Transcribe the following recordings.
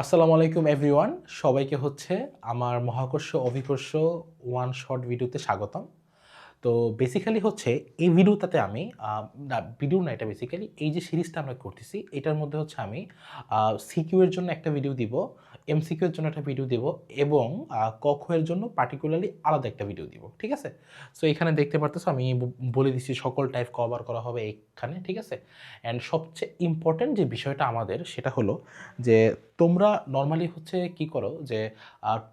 আসসালামু আলাইকুম এভরিওয়ান। সবাইকে হচ্ছে আমার মহাকর্ষ অভিকর্ষ ওয়ান শট ভিডিওতে স্বাগতম। তো বেসিক্যালি হচ্ছে এই ভিডিওটাতে আমি না ভিডিও না, এটা বেসিক্যালি এই যে সিরিজটা আমরা করতেছি এটার মধ্যে হচ্ছে আমি সিকিউ এর জন্য একটা ভিডিও দিব, এমসিকিউ এর জন্য একটা ভিডিও দিব এবং ক খ এর জন্য পার্টিকুলারলি আলাদা একটা ভিডিও দিব। ঠিক আছে? সো এখানে দেখতে পারতেছো আমি বলে দিচ্ছি সকল টাইপ কভার করা হবে এখানে। ঠিক আছে? অ্যান্ড সবচেয়ে ইম্পর্টেন্ট যে বিষয়টা আমাদের সেটা হলো যে তোমরা নর্মালি হচ্ছে কি করো যে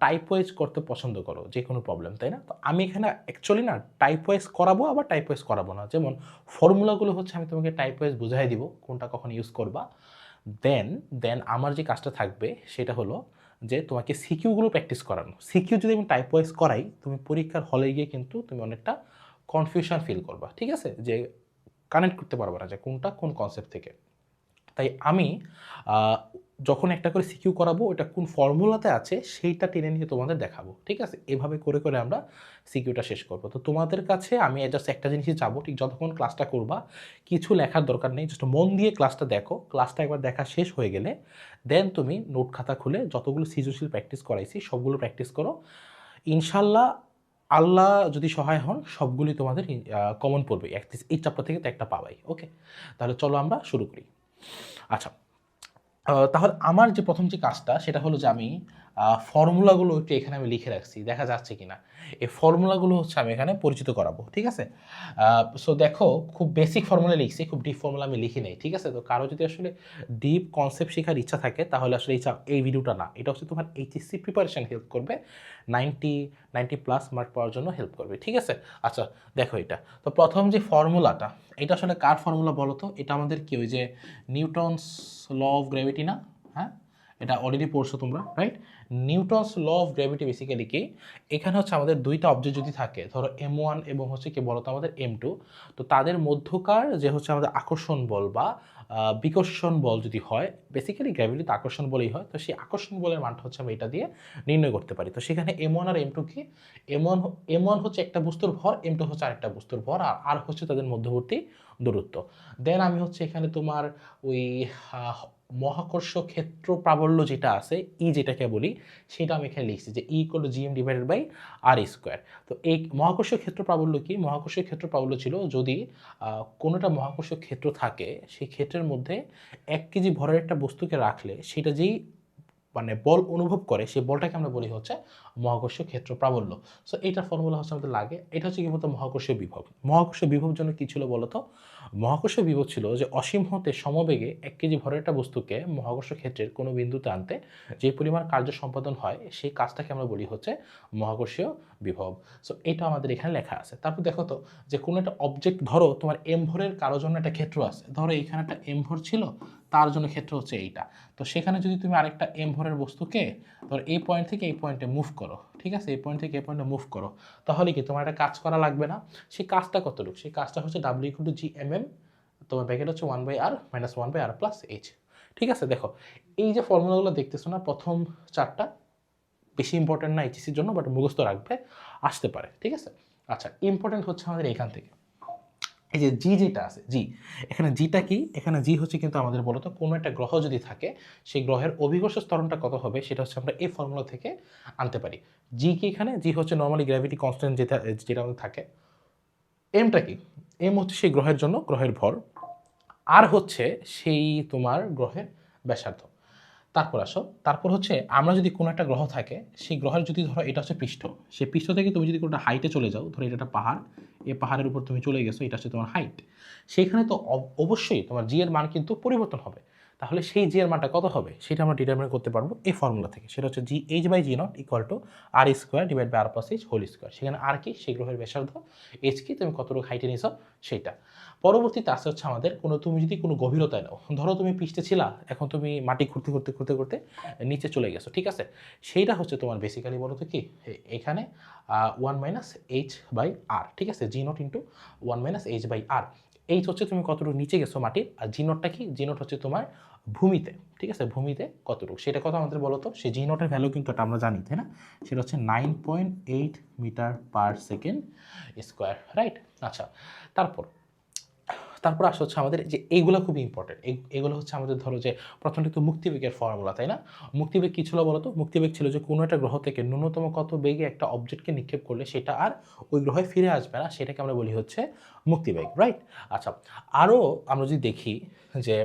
টাইপ ওয়াইজ করতে পছন্দ করো যে কোনো প্রবলেম, তাই না? তো আমি এখানে অ্যাকচুয়ালি না টাইপ ওয়াইজ করাবো আবার টাইপ ওয়াইজ করাবো না। যেমন ফর্মুলাগুলো হচ্ছে আমি তোমাকে টাইপ ওয়াইজ বুঝাই দিব কোনটা কখন ইউজ করবা। দেন দেন আমার যে কাজটা থাকবে সেটা হলো যে তোমাকে সিকিউগুলো প্র্যাকটিস করানো। সিকিউ যদি আমি টাইপ ওয়াইজ করাই তুমি পরীক্ষার হলে গিয়ে কিন্তু তুমি অনেকটা কনফিউশন ফিল করবা। ঠিক আছে? যে কানেক্ট করতে পারবে না যে কোনটা কোন কনসেপ্ট থেকে। তাই আমি আহ, যখন একটা করে সিকিউ করাবো ওটা কোন ফর্মুলাতে আছে সেইটা টেনে নিয়ে তোমাদের দেখাবো। ঠিক আছে? এভাবে করে করে আমরা সিকিউটা শেষ করবো। তো তোমাদের কাছে আমি জাস্ট একটা জিনিসই চাবো, ঠিক যতক্ষণ ক্লাসটা করবা কিছু লেখার দরকার নেই, জাস্ট মন দিয়ে ক্লাসটা দেখো। ক্লাসটা একবার দেখা শেষ হয়ে গেলে দেন তুমি নোট খাতা খুলে যতগুলো সৃজনশীল প্র্যাকটিস করাইছি সবগুলো প্র্যাকটিস করো। ইনশাল্লাহ আল্লাহ যদি সহায় হন সবগুলি তোমাদের কমন পড়বে। এই চ্যাপ্টার থেকে তো একটা পাবাই। ওকে, তাহলে চলো আমরা শুরু করি। আচ্ছা, তাহলে আমার যে প্রথম যে কাজটা সেটা হলো যে আমি ফর্মুলাগুলো একটু এখানে আমি লিখে রাখছি, দেখা যাচ্ছে কিনা। এই ফর্মুলাগুলো হচ্ছে আমি এখানে পরিচিত করাবো। ঠিক আছে? সো দেখো, খুব বেসিক ফর্মুলা লিখছি, খুব ডিপ ফর্মুলা আমি লিখি নেই। ঠিক আছে? তো কারো যদি আসলে ডিপ কনসেপ্ট শেখার ইচ্ছা থাকে তাহলে আসলে এই ভিডিওটা না, এটা হচ্ছে তোমার এইচএসসি প্রিপারেশন হেল্প করবে, 90+ মার্ক পাওয়ার জন্য হেল্প করবে। ঠিক আছে? আচ্ছা, দেখো এটা তো প্রথম যে ফর্মুলাটা, এটা আসলে কার ফর্মুলা বলো তো? এটা আমাদের কি ওই যে নিউটনস ল অফ গ্র্যাভিটি না? হ্যাঁ, এটা অলরেডি পড়ছো তোমরা, right? Newton's law of gravity basically কি, এখানে হচ্ছে আমাদের দুইটা অবজেক্ট যদি থাকে, ধরো M1 এবং হচ্ছে কি বলতো আমাদের M2, তো তাদের মধ্যকার যে হচ্ছে আমাদের আকর্ষণ বল বা বিকর্ষণ বল যদি হয়, বেসিক্যালি গ্র্যাভিটিতে আকর্ষণ বলেই হয়, তো সেই আকর্ষণ বলের মানটা হচ্ছে আমি এটা দিয়ে নির্ণয় করতে পারি। তো সেখানে M1 আর M2 কি, এম ওয়ান হচ্ছে একটা বস্তুর ভর, M2 হচ্ছে আরেকটা বস্তুর ভর, আর হচ্ছে তাদের মধ্যবর্তী দূরত্ব। দেন আমি হচ্ছে এখানে তোমার ওই মহাকর্ষ ক্ষেত্র প্রাবল্য যেটা আছে যেটাকে বলি, সেটা আমি এখানে লিখছি যে E=gm/r²। তো এই মহাকর্ষ ক্ষেত্র প্রাবল্য কি? মহাকর্ষ ক্ষেত্র প্রাবল্য ছিল যদি কোনোটা মহাকর্ষ ক্ষেত্র থাকে, সেই ক্ষেত্রের মধ্যে 1 কেজি ভরের একটা বস্তুকে রাখলে সেটা যেই মানে বল অনুভব করে সেই বলটাকে আমরা বলি হচ্ছে মহাকর্ষীয় ক্ষেত্র প্রাবল্য। সো এইটার ফর্মুলা হচ্ছে আমাদের লাগে, এটা হচ্ছে কি বলতো মহাকর্ষীয় বিভব। মহাকর্ষীয় বিভব জন্য কি ছিল বলতো? মহাকর্ষীয় বিভব ছিল যে অসীম হতে সমবেগে 1 কেজি ভরের একটা বস্তুকে মহাকর্ষ ক্ষেত্রের কোনো বিন্দুতে আনতে যে পরিমাণ কার্য সম্পাদন হয় সেই কাজটাকে আমরা বলি হচ্ছে মহাকর্ষীয় বিভব। সো এটা আমাদের এখানে লেখা আছে। তারপর দেখো তো যে কোনো একটা অবজেক্ট, ধরো তোমার এম ভরের কারোর জন্য একটা ক্ষেত্র আছে, ধরো এখানে একটা এম ভর ছিল, তার জন্য ক্ষেত্র হচ্ছে এইটা। তো সেখানে যদি তুমি আরেকটা এম ভরের বস্তুকে ধর এই পয়েন্ট থেকে এই পয়েন্টে মুভ করো, ঠিক আছে, এই পয়েন্ট থেকে এই পয়েন্টে মুভ করো, তাহলে কি তোমার একটা কাজ করা লাগবে না? সেই কাজটা কতটুকু? সেই কাজটা হচ্ছে W=gmm, তোমার ব্যাকেট হচ্ছে 1/r - 1/r + h। ঠিক আছে? দেখো এই যে ফর্মুলাগুলো দেখতেছো না, প্রথম চারটা বেশি ইম্পর্টেন্ট না এইচএসির জন্য, বাট মুখস্থ রাখবে, আসতে পারে। ঠিক আছে? আচ্ছা, ইম্পর্টেন্ট হচ্ছে আমাদের এখান থেকে এই যে যেটা আছে এখানে জিটা কি? এখানে হচ্ছে কিন্তু আমাদের বলতো কোনো একটা গ্রহ যদি থাকে সেই গ্রহের অভিকর্ষ ত্বরণটা কত হবে সেটা হচ্ছে আমরা এই ফর্মুলা থেকে আনতে পারি। কি এখানে হচ্ছে নর্মালি গ্র্যাভিটি কনস্ট্যান্ট যেটা আমাদের থাকে। এমটা কি? এম হচ্ছে সেই গ্রহের জন্য গ্রহের ভর, আর হচ্ছে সেই তোমার গ্রহের ব্যাসার্ধ। তারপর আসো, তারপর হচ্ছে আমরা যদি কোনো একটা গ্রহ থাকে সেই গ্রহের যদি ধরো এটা হচ্ছে পৃষ্ঠ, সেই পৃষ্ঠ থেকে তুমি যদি কোনো হাইটে চলে যাও, ধরো এটা একটা পাহাড়, এই পাহাড়ের উপর তুমি চলে গেছো, এটা হচ্ছে তোমার হাইট, সেখানে তো অবশ্যই তোমার এর মান কিন্তু পরিবর্তন হবে। তাহলে সেই এর মানটা কত হবে সেটা আমরা ডিটারমিন করতে পারবো এই ফর্মুলা থেকে। সেটা হচ্ছে GH/G0 = r² সেখানে আর কি সেই গ্রহের ব্যাসার্ধ, এইচ কি তুমি কতটুকু হাইটে নিছো সেইটা। পরবর্তীতে আসে হচ্ছে আমাদের তুমি যদি কোনো গভীরতায় নাও, ধরো তুমি পৃষ্ঠে ছিলা, এখন তুমি মাটি খুঁড়তে খুঁড়তে খুঁড়তে খুঁড়তে নিচে চলে গেছো, ঠিক আছে, সেইটা হচ্ছে তোমার বেসিক্যালি বলো তো কি এখানে 1 - h/r। ঠিক আছে? G0 × 1 - h/r। এইচ হচ্ছে তুমি কতটুকু নিচে গেছো মাটির, আর G0টা কি? G0 হচ্ছে তোমার ভূমিতে। ঠিক আছে? ভূমিতে কতটুকু সেটা কথা আমাদের বলো তো। সেই G0-এর ভ্যালু কিন্তু এটা আমরা জানি, তাই না? সেটা হচ্ছে 9.8 metre per second square, right? আচ্ছা, তারপর তারপর আসা হচ্ছে আমাদের যে এইগুলো খুবই ইম্পর্টেন্ট, এগুলো হচ্ছে আমাদের ধরো যে প্রথমে তো মুক্তিবেগের ফর্মুলা, তাই না? মুক্তিবেগ কী ছিল বলো তো? মুক্তিবেগ ছিল যে কোনো একটা গ্রহ থেকে ন্যূনতম কত বেগে একটা অবজেক্টকে নিক্ষেপ করলে সেটা আর ওই গ্রহে ফিরে আসবে না, সেটাকে আমরা বলি হচ্ছে মুক্তিবেগ, রাইট? আচ্ছা, আরও আমরা যদি দেখি যে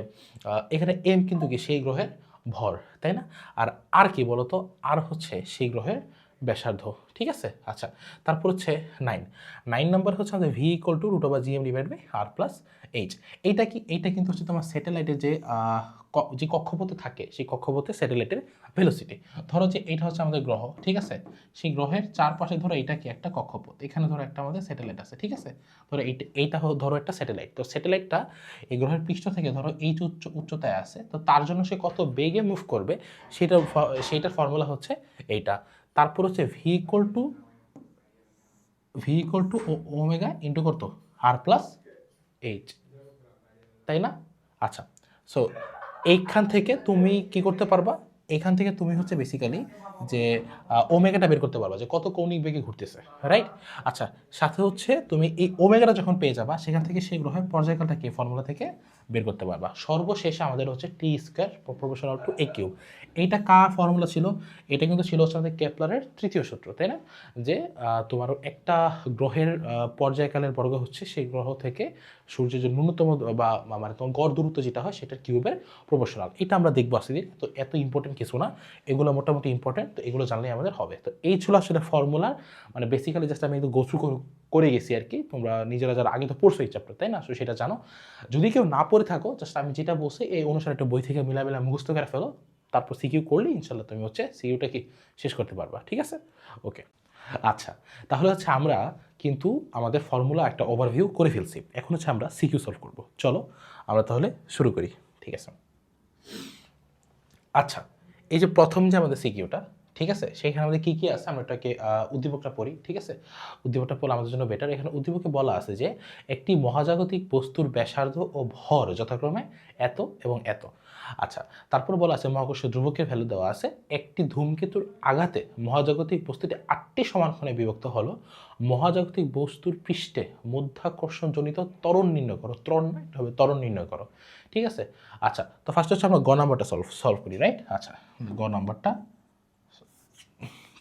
এখানে এম কিন্তু কি সেই গ্রহের ভর, তাই না? আর কি বলতো? আর হচ্ছে সেই গ্রহের ব্যাসার্ধ, ঠিক আছে? আচ্ছা, তারপর হচ্ছে 9 নম্বর হচ্ছে আমাদের V equal to root over GM divide by R plus H. এইটা কি? এইটা কিন্তু হচ্ছে তোমার স্যাটেলাইটের যে যে কক্ষপথে থাকে সেই কক্ষপথে স্যাটেলাইটের ভেলোসিটি। ধরো যে এইটা হচ্ছে আমাদের গ্রহ, ঠিক আছে? সেই গ্রহের চারপাশে ধরো এইটা কি একটা কক্ষপথ, এখানে ধরো একটা আমাদের স্যাটেলাইট আছে, ঠিক আছে? ধরো এইটা ধরো একটা স্যাটেলাইট, তো স্যাটেলাইটটা এই গ্রহের পৃষ্ঠ থেকে ধরো এই যে উচ্চতায় আছে, তো তার জন্য সে কত বেগে মুভ করবে সেইটার ফর্মুলা হচ্ছে এইটা। তারপর হচ্ছে V equal two omega into কত আর প্লাস এইচ, তাই না? আচ্ছা, সো এইখান থেকে তুমি কি করতে পারবা? এখান থেকে তুমি হচ্ছে বেসিক্যালি যে ওমেগাটা বের করতে পারবা যে কত কৌণিক বেগে ঘুরতেছে, রাইট? আচ্ছা, সাথে হচ্ছে তুমি এই ওমেগাটা যখন পেয়ে যাবা সেখান থেকে সেই গ্রহের পর্যায়কালটা কি ফর্মুলা থেকে বের করতে পারবা। সর্বশেষে আমাদের হচ্ছে T square proportional to A cube. এইটা কার ফর্মুলা ছিল? এটা কিন্তু ছিল হচ্ছে আমাদের কেপলারের তৃতীয় সূত্র, তাই না? যে তোমার একটা গ্রহের পর্যায়কালের বর্গ হচ্ছে সেই গ্রহ থেকে সূর্যের যে ন্যূনতম বা মানে তোমার গড় দূরত্ব যেটা হয় সেটার কিউবের প্রপোর্শনাল। এটা আমরা দেখবো আজকে দিন, তো এত ইম্পর্টেন্ট কিছু না, এগুলো মোটামুটি ইম্পর্টেন্ট, তো এগুলো জানলেই আমাদের হবে। তো এই ছিল আসলে ফর্মুলা, মানে বেসিক্যালি জাস্ট আমি একটু গোথ্রু করে গেছি আর কি। তোমরা নিজেরা যারা আগে তো পড়ছো এই চ্যাপ্টার, তাই না? সো সেটা জানো। যদি কেউ না পড়ে থাকো, জাস্ট আমি যেটা বলছি এই অনুসারে একটা বই থেকে মিলা মুখস্থ করে ফেলো, তারপর সিকিউ করলে ইনশাল্লাহ তুমি হচ্ছে সিকিউটা কি শেষ করতে পারবা, ঠিক আছে? ওকে, আচ্ছা, তাহলে হচ্ছে আমরা কিন্তু আমাদের ফর্মুলা একটা ওভারভিউ করে ফেলছি, এখন হচ্ছে আমরা সিকিউ সলভ করব। চলো আমরা তাহলে শুরু করি, ঠিক আছে? আচ্ছা, এই যে প্রথম যে আমাদের সিকিউটা, ঠিক আছে, সেইখানে আমাদের কী কী আছে আমরা এটাকে উদ্দীপকটা পড়ি, ঠিক আছে? উদ্দীপকটা পড়লে আমাদের জন্য বেটার। এখানে উদ্দীপকে বলা আছে যে একটি মহাজাগতিক বস্তুর ব্যাসার্ধ ও ভর যথাক্রমে এত এবং এত। আচ্ছা, তারপর বলা আছে মহাকর্ষ ধ্রুবকের ভ্যালু দেওয়া আছে। একটি ধূমকেতুর আঘাতে মহাজাগতিক বস্তুটি 8টি সমানক্ষণে বিভক্ত হলো। মহাজাগতিক বস্তুর পৃষ্ঠে মধ্যাকর্ষণজনিত ত্বরণ নির্ণয় করো। ত্বরণ না, এটা হবে ত্বরণ নির্ণয় করো, ঠিক আছে? আচ্ছা, তো ফার্স্ট হচ্ছে আমরা গ নাম্বারটা সলভ করি, রাইট? আচ্ছা, গ নাম্বারটা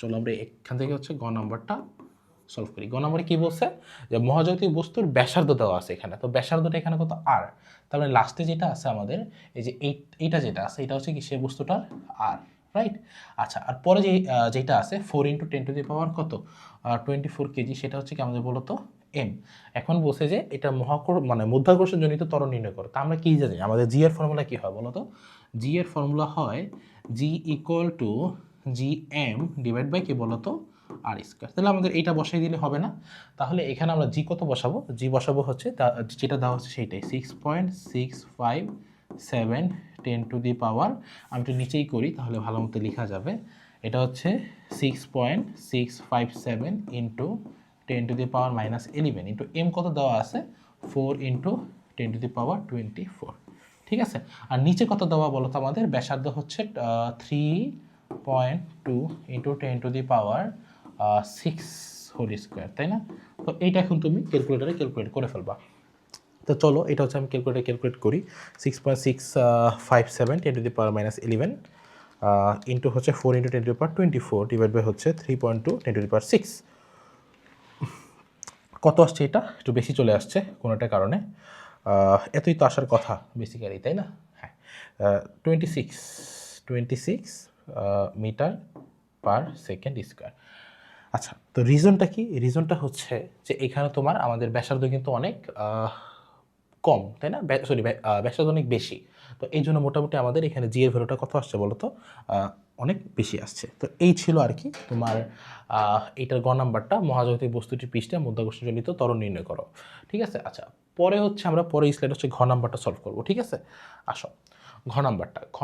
চলো আমরা এখান থেকে হচ্ছে গ নাম্বারটা সলভ করি। গ নাম্বারে কী বলছে? যে মহাজাগতিক বস্তুর ব্যাসার্ধ দেওয়া আছে এখানে, তো ব্যাসার্ধটা এখানে কত? আর। তার মানে লাস্টে যেটা আছে আমাদের এই যে এইটা যেটা আছে এটা হচ্ছে কি সেই বস্তুটার আর, রাইট? আচ্ছা, আর পরে যেটা আছে 4 × 10⁻⁴ কত 24 কেজি, সেটা হচ্ছে কি আমাদের বলতো এম। এখন বলছে যে এটা মানে মধ্যাকর্ষণজনিত ত্বরণ নির্ণয় করো। তা আমরা কি জানি আমাদের জি এর ফর্মুলা কি হয় বলো তো? জি এর ফর্মুলা হয় G equal to G M divide by কি বলতো আর স্কোয়ার। তাহলে আমাদের এইটা বসাই দিলে হবে না, তাহলে এখানে আমরা জি কত বসাবো? জি বসাবো হচ্ছে যেটা দেওয়া হচ্ছে সেইটাই 6.657 10⁻⁻, আমি একটু নিচেই করি তাহলে ভালো মতো লেখা যাবে। এটা হচ্ছে 6.657 ইন্টু 10⁻⁻11 ইন্টু এম কত দেওয়া আছে 4 × 10⁻24, ঠিক আছে? আর নিচে কত দেওয়া বলো তো? আমাদের ব্যাসার্ধ হচ্ছে 3.2 × 10⁻6 হোল স্কোয়ার, তাই না? তো এইটা এখন তুমি ক্যালকুলেটারে ক্যালকুলেট করে ফেলবা। তো চলো এটা হচ্ছে আমি ক্যালকুলেট করি। 6.657 10⁻11 ইন্টু হচ্ছে 4 × 10⁻24 ডিভাইড বাই হচ্ছে 3.2 10⁻6। কত আসছে? এটা একটু বেশি চলে আসছে কোনো একটা কারণে, এতই তো আসার কথা বেসিক্যালি, তাই না? হ্যাঁ, 26 মিটার পার সেকেন্ড স্কোয়ার। আচ্ছা, তো রিজনটা কি? রিজনটা হচ্ছে যে এখানে তোমার আমাদের ব্যাসার্ধ কিন্তু অনেক কম, তাই না? ব্যাসার্ধ অনেক বেশি, তো এই জন্য মোটামুটি আমাদের এখানে জি এর ভ্যালুটা কত আসছে বলো তো? অনেক বেশি আসছে। তো এই ছিল আর কি তোমার এইটার গ নাম্বারটা, মহাজাগতিক বস্তুটির পৃষ্ঠে মধ্যাকর্ষণজনিত ত্বরণ নির্ণয় করো, ঠিক আছে? আচ্ছা, পরে হচ্ছে আমরা স্লাইড হচ্ছে ঘ নাম্বারটা সলভ করবো, ঠিক আছে? আসো ঘ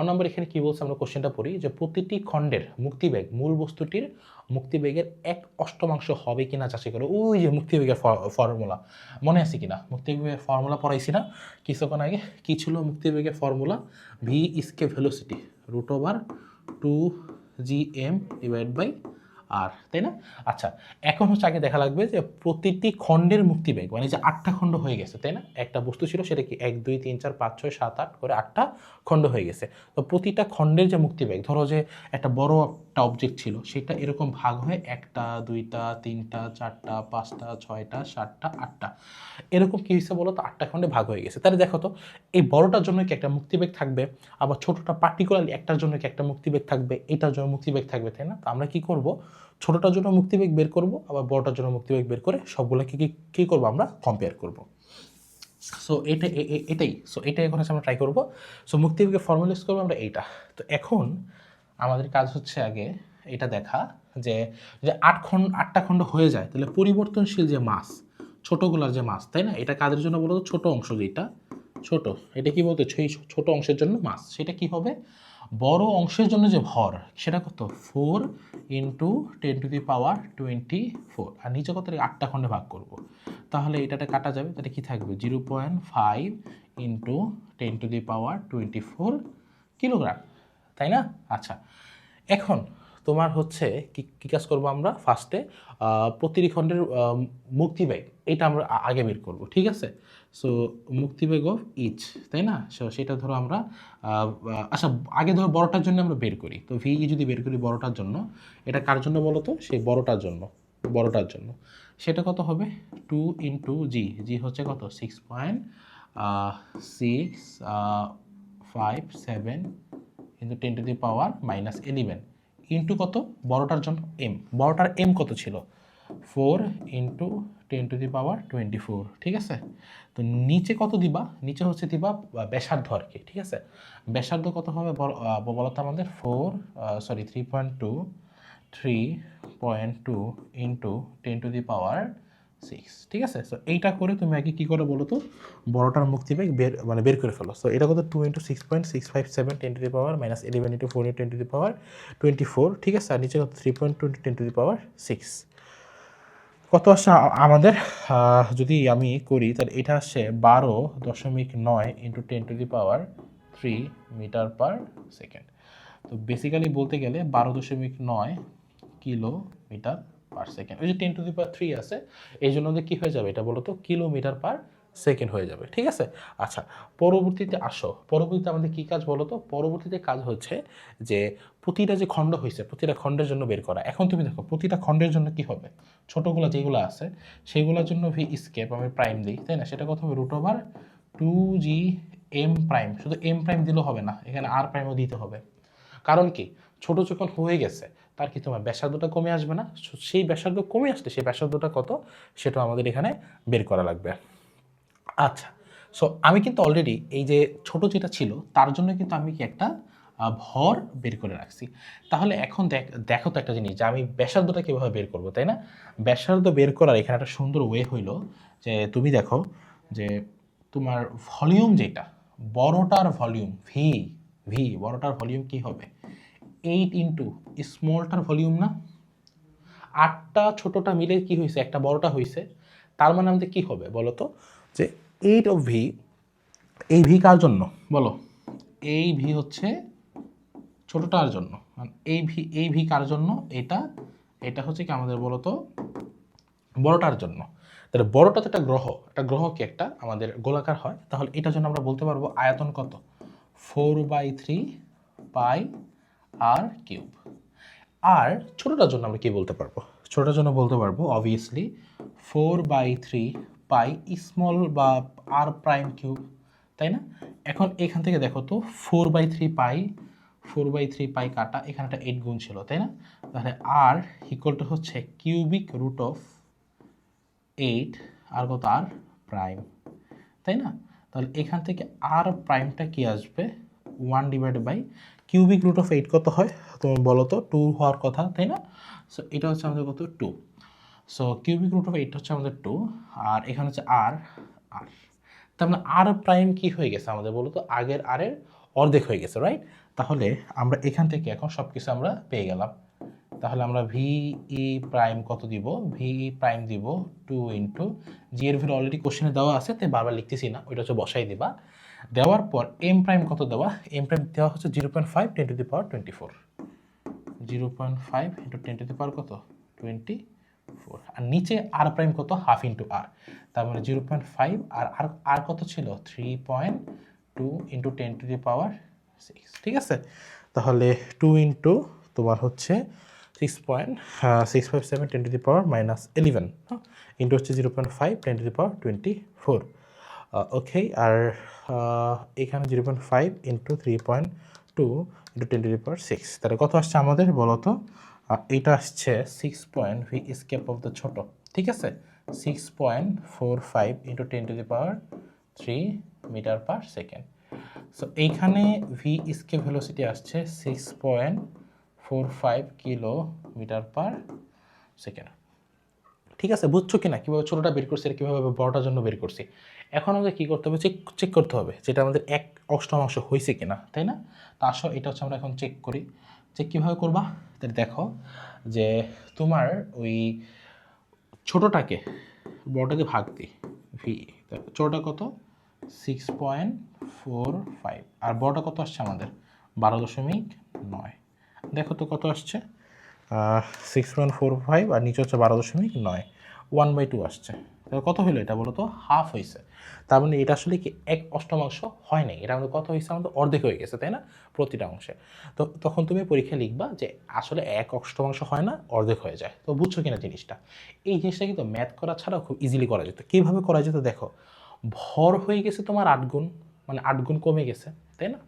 নাম্বার এখানে কি বলছে আমরা কোশ্চেনটা পড়ি যে প্রতিটি খণ্ডের মুক্তিবেগ মূল বস্তুটির মুক্তিবেগের 1/8 হবে কিনা যাচাই করো। ওই যে মুক্তিবেগের ফর্মুলা মনে আছে কিনা? মুক্তিবেগের ফর্মুলা পড়াইছি না কিছুক্ষণ আগে? কি ছিল মুক্তিবেগের formula? V escape velocity √2gm divide by R, তাই না? আচ্ছা, এখন হচ্ছে আগে দেখা লাগবে যে প্রতিটি খণ্ডের মুক্তিবেগ, মানে যে 8টা খণ্ড হয়ে গেছে, তাই না? একটা বস্তু ছিল, সেটা কি 1 2 3 4 5 6 7 8 করে 8টা খণ্ড হয়ে গেছে। তো প্রতিটা খণ্ডের যে মুক্তিবেগ, ধরো যে একটা বড় একটা অবজেক্ট ছিল, সেটা এরকম ভাগ হয়ে 1টা 2টা 3টা 4টা 5টা 6টা 7টা 8টা, এরকম কি হয়েছে বলো তো, 8টা খণ্ডে ভাগ হয়ে গেছে। তাহলে দেখো তো, এই বড়টার জন্য কি একটা মুক্তিবেগ থাকবে, আবার ছোটটা পার্টিকুলারলি একটার জন্য কি একটা মুক্তিবেগ থাকবে, এটার জন্য মুক্তিবেগ থাকবে, তাই না? তো আমরা কি করব, ছোটটার জন্য মুক্তিবেগ বের করব, আবার বড়টার জন্য মুক্তিবেগ বের করে সবগুলোকে কি করব, আমরা কম্পেয়ার করব। সো এটাই এখন হচ্ছে আমরা ট্রাই করব। সো মুক্তিবেগের ফর্মুলা ইউজ করবো আমরা এইটা। তো এখন আমাদের কাজ হচ্ছে আগে এটা দেখা যে যে 8টা খণ্ড হয়ে যায়, তাহলে পরিবর্তনশীল যে মাস, ছোটগুলার যে মাস, তাই না? এটা কাদের জন্য বলতো, ছোট অংশ যেটা ছোট, এটা কি বলতে, সেই ছোট অংশের জন্য মাস, সেটা কি হবে, বড় অংশের জন্য যে ভর, সেটা কত, 4 ইন্টু 10⁻24, আর নিচে কত, 8টা খণ্ডে ভাগ করব। তাহলে এটাতে কাটা যাবে, তাহলে কি থাকবে, 0.5 ইন্টু 10⁻24 কিলোগ্রাম, তাই না? আচ্ছা, এখন তোমার হচ্ছে কি কাজ করবো আমরা, ফার্স্টে প্রতিটি খণ্ডের মুক্তিবেগ, এটা আমরা আগে বের করব, ঠিক আছে? সো মুক্তিবেগ অফ ইচ, তাই না? সেটা ধরো আমরা আচ্ছা, আগে ধরো বড়টার জন্য আমরা বের করি, তো ভি যদি বের করি বড়টার জন্য, এটা কার জন্য বলো তো, সেই বড়টার জন্য সেটা কত হবে, 2 ইন্টু জি হচ্ছে কত, 6.657 ইন্টু 10⁻11 ইন্টু কত, বড়টার জন্য এম, বড়টার এম কত ছিল, 4 ইন্টু 10⁻24, ঠিক আছে? তো নিচে কত দিবা, নিচে হচ্ছে দিবা ব্যাসার্ধ আর কি, ঠিক আছে? ব্যাসার্ধ কত হবে বলতো আমাদের, 3.2 ইন্টু 10⁻6, ঠিক আছে? সো এইটা করে তুমি আগে কী করে বলো তো, বড়টার মুক্তিবেগ বের করে ফেলো। সো এটা কত, 2 ইন্টু 6.657 10⁻11 ইন্টু 4 ইন্টু 10⁻24, ঠিক আছে? আর নিচে কত, 3.2 10⁻6 কত আসছে আমাদের, যদি আমি করি তাহলে এটা আসছে 12.9 ইন্টু 10⁻3 মিটার পার সেকেন্ড। তো বেসিক্যালি বলতে গেলে 12.9 কিলোমিটার পার সেকেন্ড। ওই যে 10⁻3 আছে, এই জন্য কী হয়ে যাবে এটা বলো তো, কিলোমিটার পার সেকেন্ড হয়ে যাবে, ঠিক আছে? আচ্ছা, পরবর্তীতে আমাদের কী কাজ বলো তো, পরবর্তীতে কাজ হচ্ছে যে প্রতিটা যে খণ্ড হয়েছে, প্রতিটা খণ্ডের জন্য বের করা। এখন তুমি দেখো প্রতিটা খণ্ডের জন্য কি হবে, ছোটোগুলো যেগুলো আছে সেগুলোর জন্য ভি স্কেপ আমি প্রাইম দিই, তাই না? সেটা কত হবে, √2g m প্রাইম। শুধু এম প্রাইম দিলেও হবে না, এখানে আর প্রাইমও দিতে হবে। কারণ কি, ছোট যখন হয়ে গেছে তার কি তোমার ব্যাসার্ধটা কমে আসবে না? সেই ব্যাসার্ধ কমে আসলে সেই ব্যাসার্ধটা কত, সেটা আমাদের এখানে বের করা লাগবে। আচ্ছা, সো আমি কিন্তু অলরেডি এই যে ছোট যেটা ছিল তার জন্য কিন্তু আমি কি একটা ভর বের করে রাখছি। তাহলে এখন দেখো তো একটা জিনিস, যে আমি ব্যাসার্ধটা কীভাবে বের করবো, তাই না? ব্যাসার্ধ বের করার এখানে একটা সুন্দর ওয়ে হইল যে তুমি দেখো যে তোমার ভলিউম যেটা, বড়টার ভলিউম ভি বড়টার ভলিউম কি হবে, 8 ইন্টু স্মলটার ভলিউম না, 8টা ছোটটা মিলে কি হয়েছে, একটা বড়টা হয়েছে। তার মানে আমাদের কী হবে বলো তো, যে 8 অফ ভি, এই ভি কার জন্য বলো, এই ভি হচ্ছে ছোটটার জন্য, এই ভি কার জন্য, এটা হচ্ছে কি আমাদের বলো তো বড়টার জন্য। তাহলে বড়টা তো একটা গ্রহ কি একটা আমাদের গোলাকার হয়, তাহলে এটার জন্য আমরা বলতে পারবো আয়তন কত, 4/3 পাই আর কিউব। আর ছোটটার জন্য আমরা কি বলতে পারবো, ছোটটার জন্য বলতে পারবো অবভিয়াসলি 4/3 পাই স্মল বা আর প্রাইম কিউব, তাই না? এখন এখান থেকে দেখো তো 4/3 পাই কাটা, এখানে একটা 8 গুণ ছিল, তাই না? তাহলে আর ইকুয়াল টু হচ্ছে কিউবিক রুট অফ 8 আর কত, আর প্রাইম, তাই না? তাহলে এখান থেকে আর প্রাইমটা কি আসবে, 1/, কিউবিক রুট অফ 8 কত হয় তুমি বলো তো, 2 হওয়ার কথা, তাই না? সো এটা হচ্ছে আমাদের কত, 2। সো কিউবিক রুট অফ 8 হচ্ছে আমাদের 2, আর এখানে হচ্ছে আর তার মানে আর প্রাইম কি হয়ে গেছে আমাদের বলো তো, আগের আরের অর্ধেক হয়ে গেছে, রাইট? তাহলে আমরা এখান থেকে এখন সব কিছু আমরা পেয়ে গেলাম। তাহলে আমরা ভিই প্রাইম কত দিব, ভিই প্রাইম দিব 2 ইন্টু জি এর ভ্যালু অলরেডি কোশ্চেনে দেওয়া আছে, তাই বারবার লিখতেছি না, ওইটা হচ্ছে বসাই দিবা। দেওয়ার পর এম প্রাইম কত দেওয়া, এম প্রাইম দেওয়া হচ্ছে 0.5 10⁻24, 0.5 ইন্টু 10⁻⁴ কত 24, আর নিচে আর প্রাইম কত হাফ ইন্টু আর, তার মানে 0.5 আর আর কত ছিল 3.2 ইন্টু 10⁻⁶, ঠিক আছে। তাহলে 2 ইন্টু তোমার হচ্ছে 6.657 10⁻⁻11 ইন্টু হচ্ছে 0.5 10⁻24, ওকে। আর এখানে 0.5 ইন্টু 3.2 ইন্টু 10⁶, তাহলে কত আসছে আমাদের বলো তো? এটা আসছে 6 ভি স্কেপ অফ দ্য ছোট, ঠিক আছে, 6.45 into 10⁻³ metre per second. So এইখানে ভি স্কেপ ভেলোসিটি আসছে 6.45 কিলোমিটার পার সেকেন্ড, ঠিক আছে। বুঝছো কিনা কীভাবে ছোটোটা বের করছি আর কীভাবে বড়টার জন্য বের করছি? এখন আমাদের কী করতে হবে, চেক করতে হবে যেটা আমাদের এক অষ্টমাংশ হয়েছে কিনা, তাই না? তা আসো এটা হচ্ছে আমরা এখন চেক করি। চেক কীভাবে করবা? তাহলে দেখো যে তোমার ওই ছোটোটাকে বড়টাকে ভাগ দিই, ভি ছোটোটা কত 6.45 আর বড়টা কত আসছে আমাদের 12.9, দেখো তো কত আসছে 6.45 আর নিচে হচ্ছে 12.9, 1/2 আসছে। তাহলে কত হলো এটা বলো তো? হাফ হয়েছে। তার মানে এটা আসলে কি এক অষ্টমাংশ হয় নাই, এটা আমাদের কত হয়েছে, আমাদের অর্ধেক হয়ে গেছে, তাই না, প্রতিটা অংশে। তো তখন তুমি পরীক্ষায় লিখবা যে আসলে এক অষ্টমাংশ হয় না, অর্ধেক হয়ে যায়। তো বুঝছো কিনা জিনিসটা? এই জিনিসটা কিন্তু ম্যাথ করা ছাড়াও খুব ইজিলি করা যেত। কীভাবে করা যেত দেখো, ভর হয়ে গেছে তোমার 8 গুণ, মানে 8 গুণ কমে গেছে, তাই না?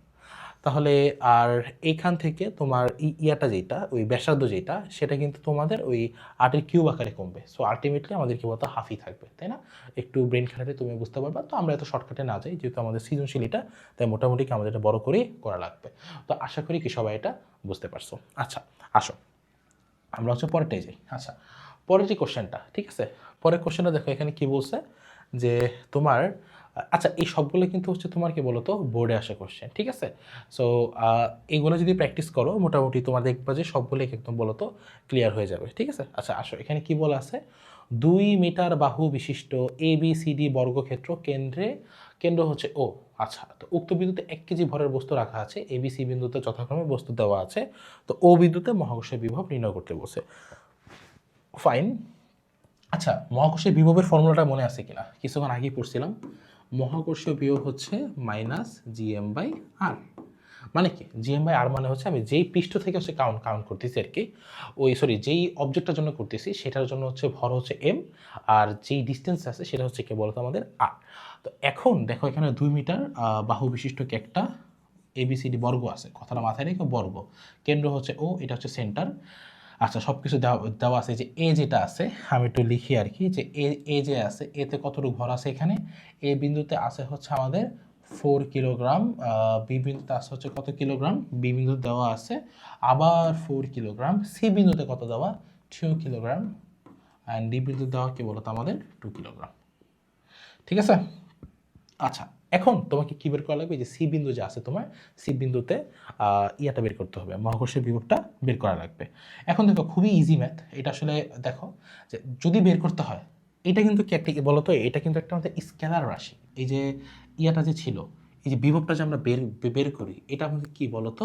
তাহলে আর এইখান থেকে তোমার ইয়াটা যেটা ওই ব্যাসার্ধ যেটা সেটা কিন্তু তোমাদের ওই 8-এর কিউব আকারে কমবে। সো আলটিমেটলি আমাদের কি বলতো হাফই থাকবে, তাই না? একটু ব্রেন খাটালে তুমি বুঝতে পারবা। তো আমরা এত শর্টকাটে না যাই, যেহেতু আমাদের সৃজনশীল এটা, তাই মোটামুটি আমাদের এটা বড় করেই করা লাগবে। তো আশা করি কি সবাই এটা বুঝতে পারছো। আচ্ছা আসো আমরা হচ্ছে পরেরটাই যাই। আচ্ছা পরের যে কোশ্চেনটা, ঠিক আছে, পরের কোশ্চেনটা দেখো এখানে কি বলছে যে তোমার, আচ্ছা এই সবগুলো কিন্তু হচ্ছে তোমার কি বলতো বোর্ডে আসা কোশ্চেন, ঠিক আছে। সো এইগুলো যদি প্র্যাকটিস করো মোটামুটি তোমার দেখবা যে সবগুলো একদম বলতো ক্লিয়ার হয়ে যাবে, ঠিক আছে। আচ্ছা আসো এখানে কি বলা আছে, 2 মিটার বাহু বিশিষ্ট ABCD বর্গক্ষেত্র কেন্দ্র হচ্ছে ও। আচ্ছা তো উক্ত বিন্দুতে 1 কেজি ভরের বস্তু রাখা আছে, ABC বিন্দুতে যথাক্রমে বস্তু দেওয়া আছে, তো ও বিন্দুতে মহাকর্ষীয় বিভব নির্ণয় করতে বলছে। ফাইন। আচ্ছা মহাকর্ষীয় বিভবের ফর্মুলাটা মনে আছে কিনা? কিছুক্ষণ আগেই পড়ছিলাম। মহাকর্ষীয় বিভব হচ্ছে -gm/r। মানে কি gm/r মানে হচ্ছে আমি যেই পৃষ্ঠ থেকে হচ্ছে কাউন্ট করতেছি আর কি, ওই সরি যেই অবজেক্টটার জন্য করতেছি সেটার জন্য হচ্ছে ভর হচ্ছে m, আর যেই ডিস্টেন্স আছে সেটা হচ্ছে কি বলতো আমাদের r। তো এখন দেখো এখানে 2 মিটার বাহু বিশিষ্ট একটা ABCD বর্গ আছে, কথাটা মাথায় রেখে বর্গ, কেন্দ্র হচ্ছে ও, এটা হচ্ছে সেন্টার। আচ্ছা সব কিছু দেওয়া আছে, যে এ যেটা আছে আমি একটু লিখি আর কি, যে এ যে আছে এতে কতটুকু ভর আছে, এখানে এ বিন্দুতে আছে হচ্ছে আমাদের 4 কিলোগ্রাম, বি বিন্দুতে আছে হচ্ছে কত কিলোগ্রাম, বি বিন্দুতে দেওয়া আছে আবার 4 কিলোগ্রাম, সি বিন্দুতে কত দেওয়া 2 কিলোগ্রাম, অ্যান্ড ডি বিন্দুতে দেওয়া কি বলতো আমাদের 2 কিলোগ্রাম, ঠিক আছে। আচ্ছা এখন তোমাকে কি বের করা লাগবে, যে সি বিন্দু যে আছে তোমার, সি বিন্দুতে ইয়াটা বের করতে হবে, মহাকর্ষীয় বিভবটা বের করা লাগবে। এখন দেখো খুবই ইজি ম্যাথ এটা আসলে, দেখো যে যদি বের করতে হয়, এটা কিন্তু কি একটা বলতো, এটা কিন্তু একটা আমাদের স্কেলার রাশি। এই যে ইয়াটা যে ছিল, এই যে বিভবটা যে আমরা বের করি, এটা আমাদের কি বলতো,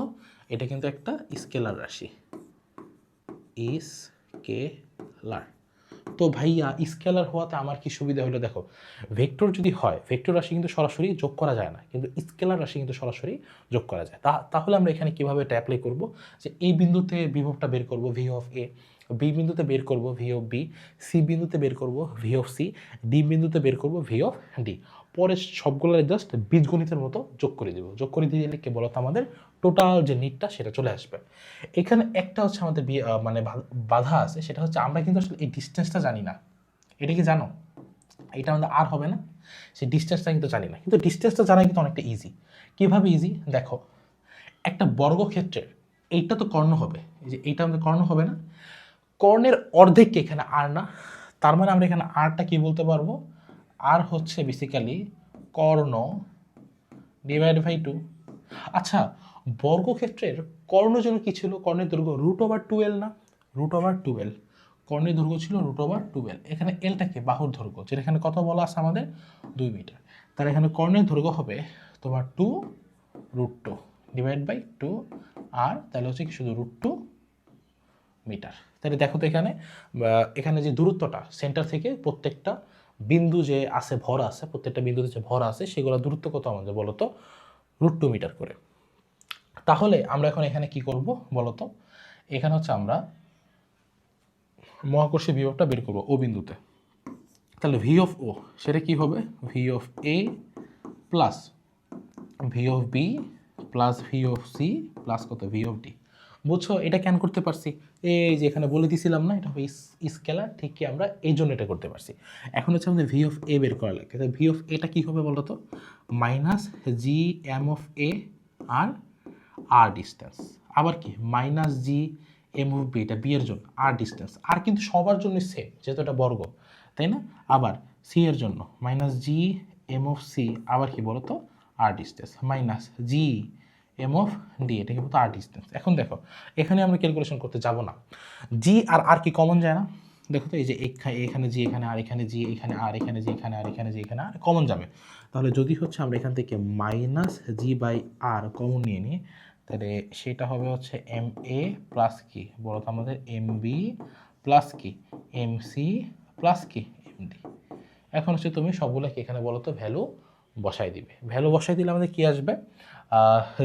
এটা কিন্তু একটা স্কেলার রাশি, স্কেলার। তো ভাইয়া স্কেলার হওয়াতে আমার কি সুবিধা হলো, দেখো ভেক্টর যদি হয়, ভেক্টর রাশি কিন্তু সরাসরি যোগ করা যায় না, কিন্তু স্কেলার রাশি কিন্তু সরাসরি যোগ করা যায়। তাহলে আমরা এখানে কিভাবে এটা অ্যাপ্লাই করব, যে এই বিন্দুতে বিভবটা বের করব ভি অফ এ, বি বিন্দুতে বের করব ভি অফ বি, সি বিন্দুতে বের করব ভি অফ সি, ডি বিন্দুতে বের করব ভি অফ ডি। পরে সবগুলো জাস্ট বীজগণিতের মতো যোগ করে দেবো, যোগ করে দিয়ে দিলে কি বলতো আমাদের টোটাল যে নিটটা সেটা চলে আসবে। এখানে একটা হচ্ছে আমাদের মানে বাধা আছে, সেটা হচ্ছে আমরা কিন্তু আসলে এই ডিস্টেন্সটা জানি না। এটা কি জানো, এটা আমাদের আর হবে না, সেই ডিস্টেন্সটা কিন্তু জানি না, কিন্তু ডিস্টেন্সটা জানা কিন্তু অনেকটা ইজি। কীভাবে ইজি দেখো, একটা বর্গক্ষেত্রের এইটা তো কর্ণ হবে, এই যে এইটা আমাদের কর্ণ হবে না, কর্ণের অর্ধেক কি এখানে আর না, তার মানে আমরা এখানে আরটা কি বলতে পারবো, আর হচ্ছে বেসিক্যালি কর্ণ /2। আচ্ছা বর্গক্ষেত্রের কর্ণ যেন কি ছিল, কর্ণের দৈর্ঘ্য √12 না, √12, কর্ণের দৈর্ঘ্য ছিল √12। এখানে এলটা কি বাহুর দৈর্ঘ্য, যেটা এখানে কত বলা আছে আমাদের 2 মিটার, তার এখানে কর্ণের দৈর্ঘ্য হবে তোমার 2√2 /2, আর তাহলে হচ্ছে কি শুধু √2 মিটার। তাহলে দেখো তো এখানে এখানে যে দূরত্বটা সেন্টার থেকে প্রত্যেকটা বিন্দু যে আছে ভর আছে, প্রত্যেকটা বিন্দুতে যে ভর আছে সেগুলো দূরত্ব কত আমাদের বলো তো, √2 মিটার করে। তাহলে আমরা এখন এখানে কি করব বলো তো, এখানে হচ্ছে আমরা মহাকর্ষীয় বিভবটা বের করবো ও বিন্দুতে। তাহলে ভি অফ ও সেটা কি হবে, V of A plus V of B plus V of C plus কত ভি অফ ডি। বুঝছো এটা কেন করতে পারছি, এই যে এখানে বলে দিছিলাম না এটা হবে স্কেলার, ঠিক কি আমরা এই জন্য এটা করতে পারছি। এখন হচ্ছে আমাদের ভি অফ এ বের করা লাগে। ভি অফ এটা কী হবে বলো তো, minus G M of A R R distance, আবার কি minus G M of B, এটা বি এর জন্য আর ডিস্টেন্স, আর কিন্তু সবার জন্য সেম যেহেতু এটা বর্গ, তাই না। আবার সি এর জন্য minus G M of C, আবার কি বলো তো আর distance, minus G M of D, এটা কিন্তু আর ডিস্টেন্স। এখন দেখো এখানে আমরা ক্যালকুলেশন করতে যাব না, জি আর কি কমন যায় না, দেখো তো এই যে এখানে জি এখানে আর, এখানে জি এখানে আর, এখানে জি এখানে আর, এখানে জি এখানে আর কমন যাবে। তাহলে যদি হচ্ছে আমরা এখান থেকে minus G by R common নিয়ে নিই, তাহলে সেটা হবে হচ্ছে এম এ প্লাস কি বলো তো আমাদের এম বি প্লাস কি এম সি প্লাস কি এম ডি। এখন হচ্ছে তুমি সবগুলোকে এখানে বলো তো ভ্যালু বসাই দিবে। ভ্যালু বসাই দিলে আমাদের কি আসবে,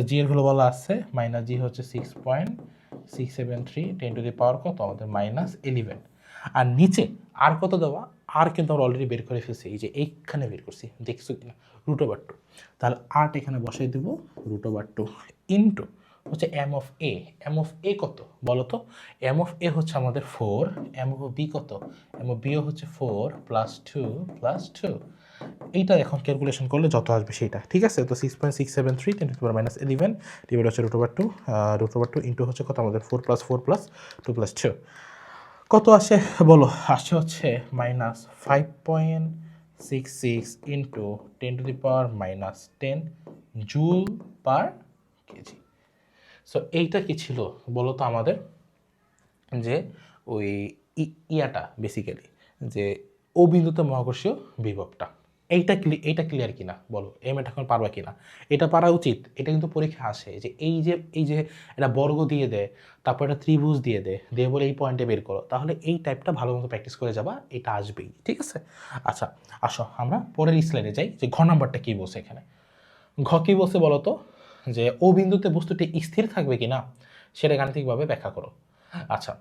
জি এর ভ্যালু বলা আছে মাইনাস জি হচ্ছে 6.673 10⁻, কত আমাদের -11। আর নিচে আর কত দেওয়া, আর কিন্তু আমরা অলরেডি বের করে ফেলছি, এই যে এইখানে বের করছি দেখছো কিনা, √2। তাহলে আট এখানে বসাই দেবো √2 ইন্টু হচ্ছে M of A. M of A কত বলো তো, এম অফ এ হচ্ছে আমাদের 4, এম অফ বি কত, এম অফ বিও হচ্ছে 4 + 2 এইটা এখন ক্যালকুলেশন করলে যত আসবে সেইটা, ঠিক আছে। তো 6.673 10⁻11 ডিভাইড হচ্ছে √2 ইন্টু হচ্ছে কত আমাদের 4 + 4 + 2 + 2 কত আসে বলো, আসে হচ্ছে -5.66 into 10⁻10 joule per KG. So এইটা কি ছিল বলো তো আমাদের, যে ওই ইয়াটা বেসিক্যালি যে ও বিন্দুতে মহাকর্ষীয় বিভবটা, এইটা ক্লিয়ার কিনা বলো, এটা এখন পারবা কিনা, এটা পারা উচিত। এটা কিন্তু পরীক্ষা আসে যে এই যে এটা বর্গ দিয়ে দেয়, তারপর এটা ত্রিভুজ দিয়ে দিয়ে বলে এই পয়েন্টে বের করো, তাহলে এই টাইপটা ভালো মতো প্র্যাকটিস করে যাবা, এটা আসবেই, ঠিক আছে। আচ্ছা আসো আমরা পরের স্লাইডে যাই, যে ঘ নাম্বারটা কী বলছে এখানে। ঘ কী বলছে বলো তো, যে ও বিন্দুতে বস্তুটি স্থির থাকবে কিনা সেটা গাণিতিকভাবে ব্যাখ্যা করো। আচ্ছা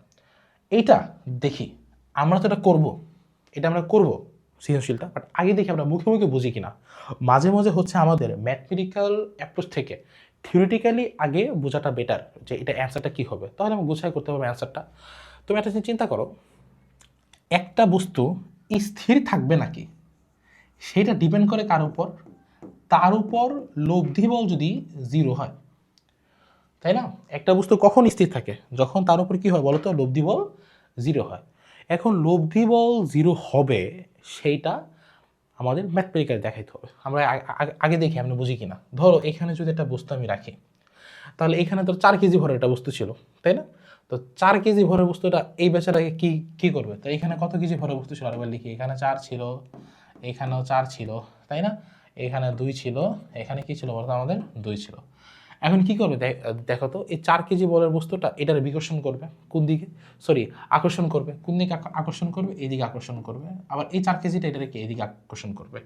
এইটা দেখি, আমরা তো এটা করবো, এটা আমরা করবো সৃজনশীলটা, বাট আগে দেখি আমরা মুখে মুখে বুঝি কিনা। মাঝে মাঝে হচ্ছে আমাদের ম্যাথমেটিক্যাল অ্যাপ্রোচ থেকে থিওরিটিক্যালি আগে বোঝাটা বেটার, যে এটা অ্যান্সারটা কী হবে, তাহলে আমরা গুছাই করতে পারবো অ্যান্সারটা। তুমি একটা চিন্তা করো, একটা বস্তু স্থির থাকবে নাকি সেটা ডিপেন্ড করে কার উপর, তার উপর লব্ধি বল যদি 0 হয়, তাই না। একটা বস্তু কখন স্থির থাকে, যখন তার উপর কী হয় বলো তো, লব্ধি বল 0 হয়। এখন লব্ধি বল 0 হবে সেইটা আমাদের ম্যাথমেটিক্যালি দেখাইতে হবে। আমরা আগে দেখি আমরা বুঝি কিনা। ধরো এখানে যদি একটা বস্তু আমি রাখি, তাহলে এখানে তো 4 কেজি ভরের একটা বস্তু ছিল, তাই না। তো 4 কেজি ভরের বস্তুটা এই বেচারাকে কি করবে, তো এখানে কত কেজি ভরের বস্তু ছিল আরেকবার লিখি, এখানে 4 ছিল, এখানেও 4 ছিল, তাই না। এখানে 2 ছিল, এখানে কি ছিল বলতো আমাদের 2 ছিল। এখন কি করবে দেখো তো, এই 4 কেজি বলের বস্তুটা এটার বিকর্ষণ করবে কোন দিকে, সরি আকর্ষণ করবে কোন দিকে, আকর্ষণ করবে এইদিকে আকর্ষণ করবে, আবার এই 4 কেজিটা এটাকে এইদিকে আকর্ষণ করবে,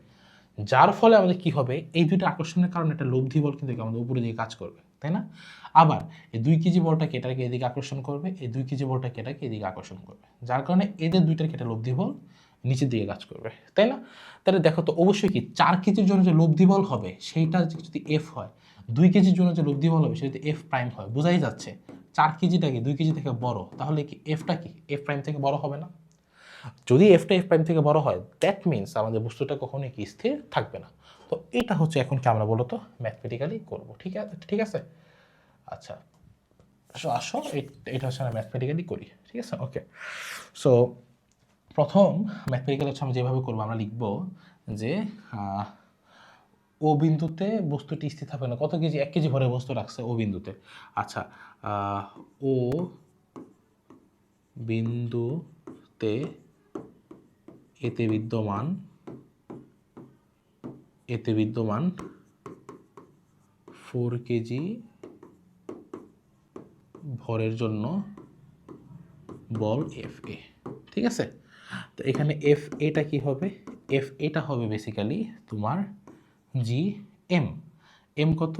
যার ফলে আমাদের কি হবে, এই দুইটা আকর্ষণের কারণে একটা লব্ধি বল কিন্তু আমাদের উপরের দিকে কাজ করবে, তাই না। আবার এই 2 কেজি বলটাকে এটাকে এদিকে আকর্ষণ করবে, এই 2 কেজি বলটাকে এটাকে এদিকে আকর্ষণ করবে, যার কারণে এদের দুইটার একটা লব্ধি বল নিচের দিকে কাজ করবে, তাই না। তাহলে দেখো তো অবশ্যই কি 4 কেজির জন্য যে লব্ধি বল হবে সেইটা যদি এফ হয়, 2 কেজির জন্য যে লব্ধি বল হবে সেটা এফ প্রাইম হয়, বোঝাই যাচ্ছে 4 কেজিটাকে 2 কেজি থেকে বড়, তাহলে কি এফটা কি এফ প্রাইম থেকে বড় হবে না। যদি এফটা এফ প্রাইম থেকে বড় হয়, দ্যাট মিনস আমাদের বস্তুটা কখনোই কি স্থির থাকবে না। তো এটা হচ্ছে এখন কি আমরা বলতো ম্যাথমেটিক্যালি করবো, ঠিক আছে। আচ্ছা আসো এটা হচ্ছে আমরা ম্যাথমেটিক্যালি করি, ঠিক আছে, ওকে। সো প্রথম ম্যাথমেটিক্যাল হচ্ছে আমরা যেভাবে করবো, আমরা লিখবো যে ও বিন্দুতে বস্তুটি স্থির থাকবে না, কত কেজি, 1 কেজি ভরের বস্তু রাখছে ও বিন্দুতে। আচ্ছা ও বিন্দুতে এতে বিদ্যমান 4 কেজি ভরের জন্য বল এফ এ, ঠিক আছে। তো এখানে এফ এটা কি হবে, এফ এটা হবে বেসিক্যালি তোমার জি এম, এম কত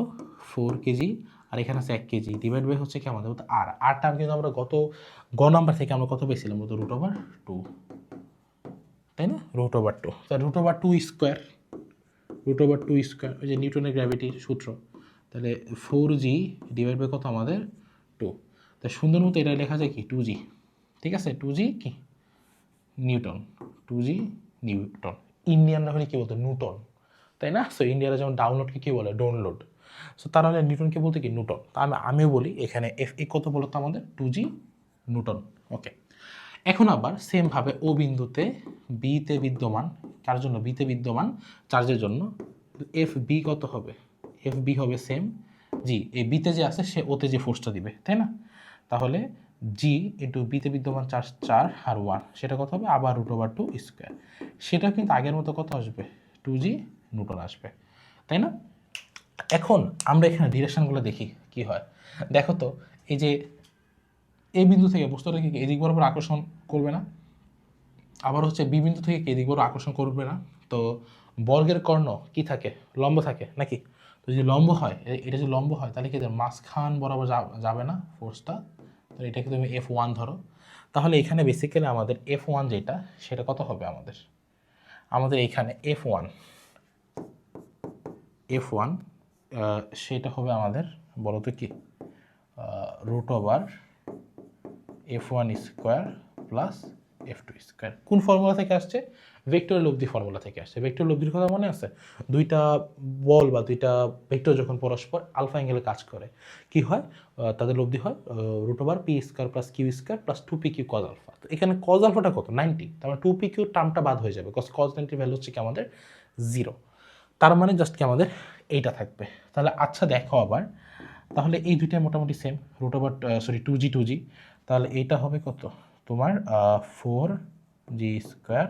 4 কেজি, আর এখানে আছে 1 কেজি, ডিভাইড বাই হচ্ছে কি আমাদের মতো আর, আরটা কিন্তু আমরা গত নাম্বার থেকে আমরা কত পেয়েছিলাম বলতো √2, তাই না, √2, তা √2 স্কোয়ার, √2 স্কোয়ার, ওই যে নিউটনের গ্র্যাভিটির সূত্র, তাহলে 4g ডিভাইড বাই কত আমাদের 2, তা সুন্দর মতো এটা লেখা যায় কি 2g, ঠিক আছে, 2g কি নিউটন, 2g নিউটন, ইন্ডিয়ানরা হলে কী বলতো নিউটন, তাই না। সো ইন্ডিয়ারা যেমন ডাউনলোডকে কী বলে ডাউনলোড, সো তারা হলে নিউটনকে বলতে কি নিউটন, তা আমিও বলি এখানে এফ এ কত বলতো আমাদের 2g নিউটন। ওকে, এখন আবার সেমভাবে ও বিন্দুতে বিতে বিদ্যমান, কার জন্য বিতে বিদ্যমান চার্জের জন্য এফ বি কত হবে, এফ বি হবে সেম জি, এই বিতে যে আছে সে ওতে যে ফোর্সটা দিবে, তাই না, তাহলে জি ইন্টু বিতে বিদ্যমান চার্জ 4 আর 1, সেটা কত হবে আবার √2 স্কোয়ার, সেটা কিন্তু আগের মতো কত আসবে 2g নিউটন আসবে, তাই না। এখন আমরা এখানে ডিরেকশনগুলো দেখি কি হয়, দেখো তো এই যে এই বিন্দু থেকে বস্তুটা কি এদিক বরাবর আকর্ষণ করবে না, আবার হচ্ছে বি বিন্দু থেকে এদিক বরাবর আকর্ষণ করবে না, তো বর্গের কর্ণ কি থাকে লম্ব থাকে নাকি, তো যদি লম্ব হয় এটা যদি লম্ব হয় তাহলে কি মাঝখান বরাবর যাবে না ফোর্সটা, তো এটাকে তুমি F1 ধরো, তাহলে এখানে বেসিক্যালি আমাদের F1 যেটা সেটা কত হবে আমাদের, আমাদের এখানে F1 সেটা হবে আমাদের বলতো কি √F1 square plus F2 square, কোন ফর্মুলা থেকে আসছে, ভেক্টর লব্ধি ফর্মুলা থেকে আসছে। ভেক্টর লব্ধির কথা মনে আছে, দুইটা বল বা দুইটা ভেক্টর যখন পরস্পর আলফা অ্যাঙ্গেলে কাজ করে কি হয়, তাদের লব্ধি হয় √P square plus Q square plus 2PQ cos alpha, তো এখানে কজ আলফাটা কত 90, তার মানে 2PQ টার্মটা বাদ হয়ে যাবে, কজ 90 ভ্যালু হচ্ছে কি আমাদের 0, তার মানে জাস্ট কি আমাদের এইটা থাকবে। তাহলে আচ্ছা দেখো আবার, তাহলে এই দুইটা মোটামুটি সেম, √2g, তাহলে এইটা হবে কত তোমার 4g square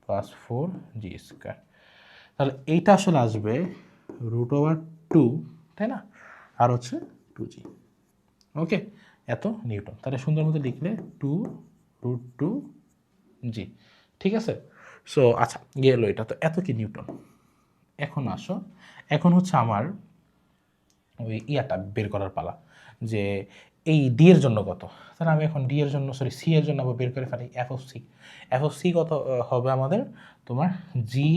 plus 4g square, তাহলে এইটা আসলে আসবে √2, তাই না, আর হচ্ছে 2g, ওকে, এত নিউটন, তাহলে সুন্দর মতো লিখলে 2√2g, ঠিক আছে। সো আচ্ছা গেলো এটা, তো এত কি নিউটন। এখন আসো, এখন হচ্ছে আমার ওই ইয়াটা বের করার পালা, যে এই ডি এর জন্য কত, তাহলে আমি এখন ডি এর জন্য সি এর জন্য আবার বের করে ফেলি এফ অফ সি কত হবে আমাদের তোমার জি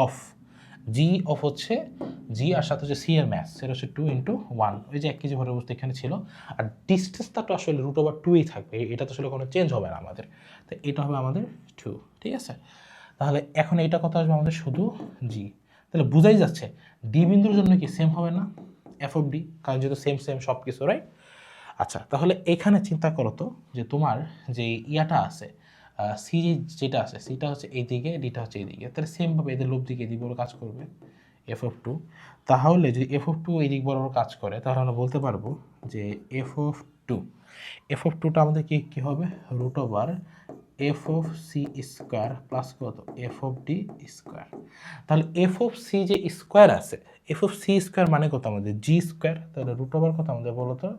অফ হচ্ছে জি আর সাথে হচ্ছে সি এর ম্যাস, সেটা হচ্ছে 2 × 1, ওই যে 1 কেজি ভরের বস্তু এখানে ছিল, আর ডিস্টেন্সটা তো আসলে √2ই থাকবে, এটা তো আসলে কোনো চেঞ্জ হবে না আমাদের, তো এটা হবে আমাদের 2, ঠিক আছে। তাহলে এখন এইটা কত আসবে আমাদের শুধু জি, তাহলে বোঝাই যাচ্ছে ডি বিন্দুর জন্য কি সেম হবে না এফ অফ ডি, কারণ যেহেতু সেম সব কিছু, রাইট। আচ্ছা তাহলে এখানে চিন্তা করো তো যে তোমার যে ইয়াটা আছে সি যেটা আছে, সিটা হচ্ছে এইদিকে, ডিটা হচ্ছে এইদিকে, তাহলে সেমভাবে এদের লোভ দিকে এদিক বড় কাজ করবে F2, তাহলে যদি F2 এই দিক বরাবর কাজ করে তাহলে আমরা বলতে পারবো যে F2টা আমাদের কি হবে √F of C square plus কত F অফ ডি স্কোয়ার, তাহলে F অফ সি যে স্কোয়ার আছে, F অফ সি স্কোয়ার মানে কত আমাদের জি স্কোয়ার, তাহলে √, কত আমাদের বলো তো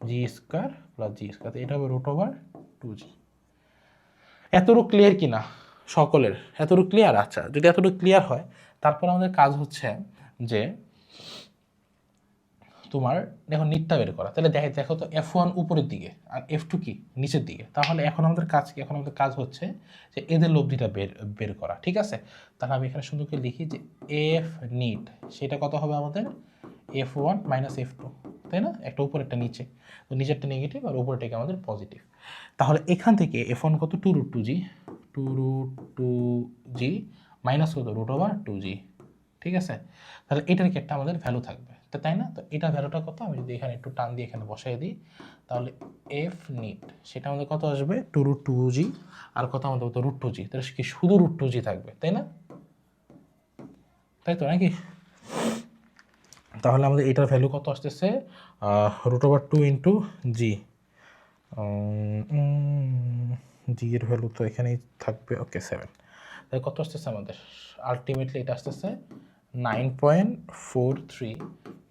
G square plus G square, এটা হবে √2g। এতটুকু ক্লিয়ার কিনা সকলের, এতটুকু ক্লিয়ার। আচ্ছা যদি এতটুকু ক্লিয়ার হয় তারপর আমাদের কাজ হচ্ছে যে তোমার দেখো নিটটা বের করা, তাহলে দেখো তো F1 উপরের দিকে আর F2 কি নিচের দিকে, তাহলে এখন আমাদের কাজ কি, এখন আমাদের কাজ হচ্ছে যে এদের লব্ধিটা বের করা, ঠিক আছে। তাহলে আমি এখানে সুন্দর করে লিখি যে এফ নিট সেটা কত হবে আমাদের F1 মাইনাস F2, তাই না, একটা উপর একটা নিচে, তো নিচেরটা নেগেটিভ আর উপরেরটাকে আমাদের পজিটিভ, তাহলে এখান থেকে F1 কত 2√2g মাইনাস কত √2g, ঠিক আছে। তাহলে এটার কি একটা আমাদের ভ্যালু থাকবে, তাই না, তো এটা ভ্যালুটা কত, আমি যদি এখানে একটু টান দিয়ে এখানে বসাই দিই তাহলে এফ নিট সেটা আমাদের কত আসবে 2√2g, আর কত আমাদের তো √2g, তাহলে কি শুধু √2g থাকবে, তাই না, তাই তো নাকি। তাহলে আমাদের এটার ভ্যালু কত আসতেছে √2 ইন্টু জি, জি এর ভ্যালু তো এখানেই থাকবে, ওকে 7, তাহলে কত আসতেছে আমাদের আলটিমেটলি, এটা আসতেছে 9.43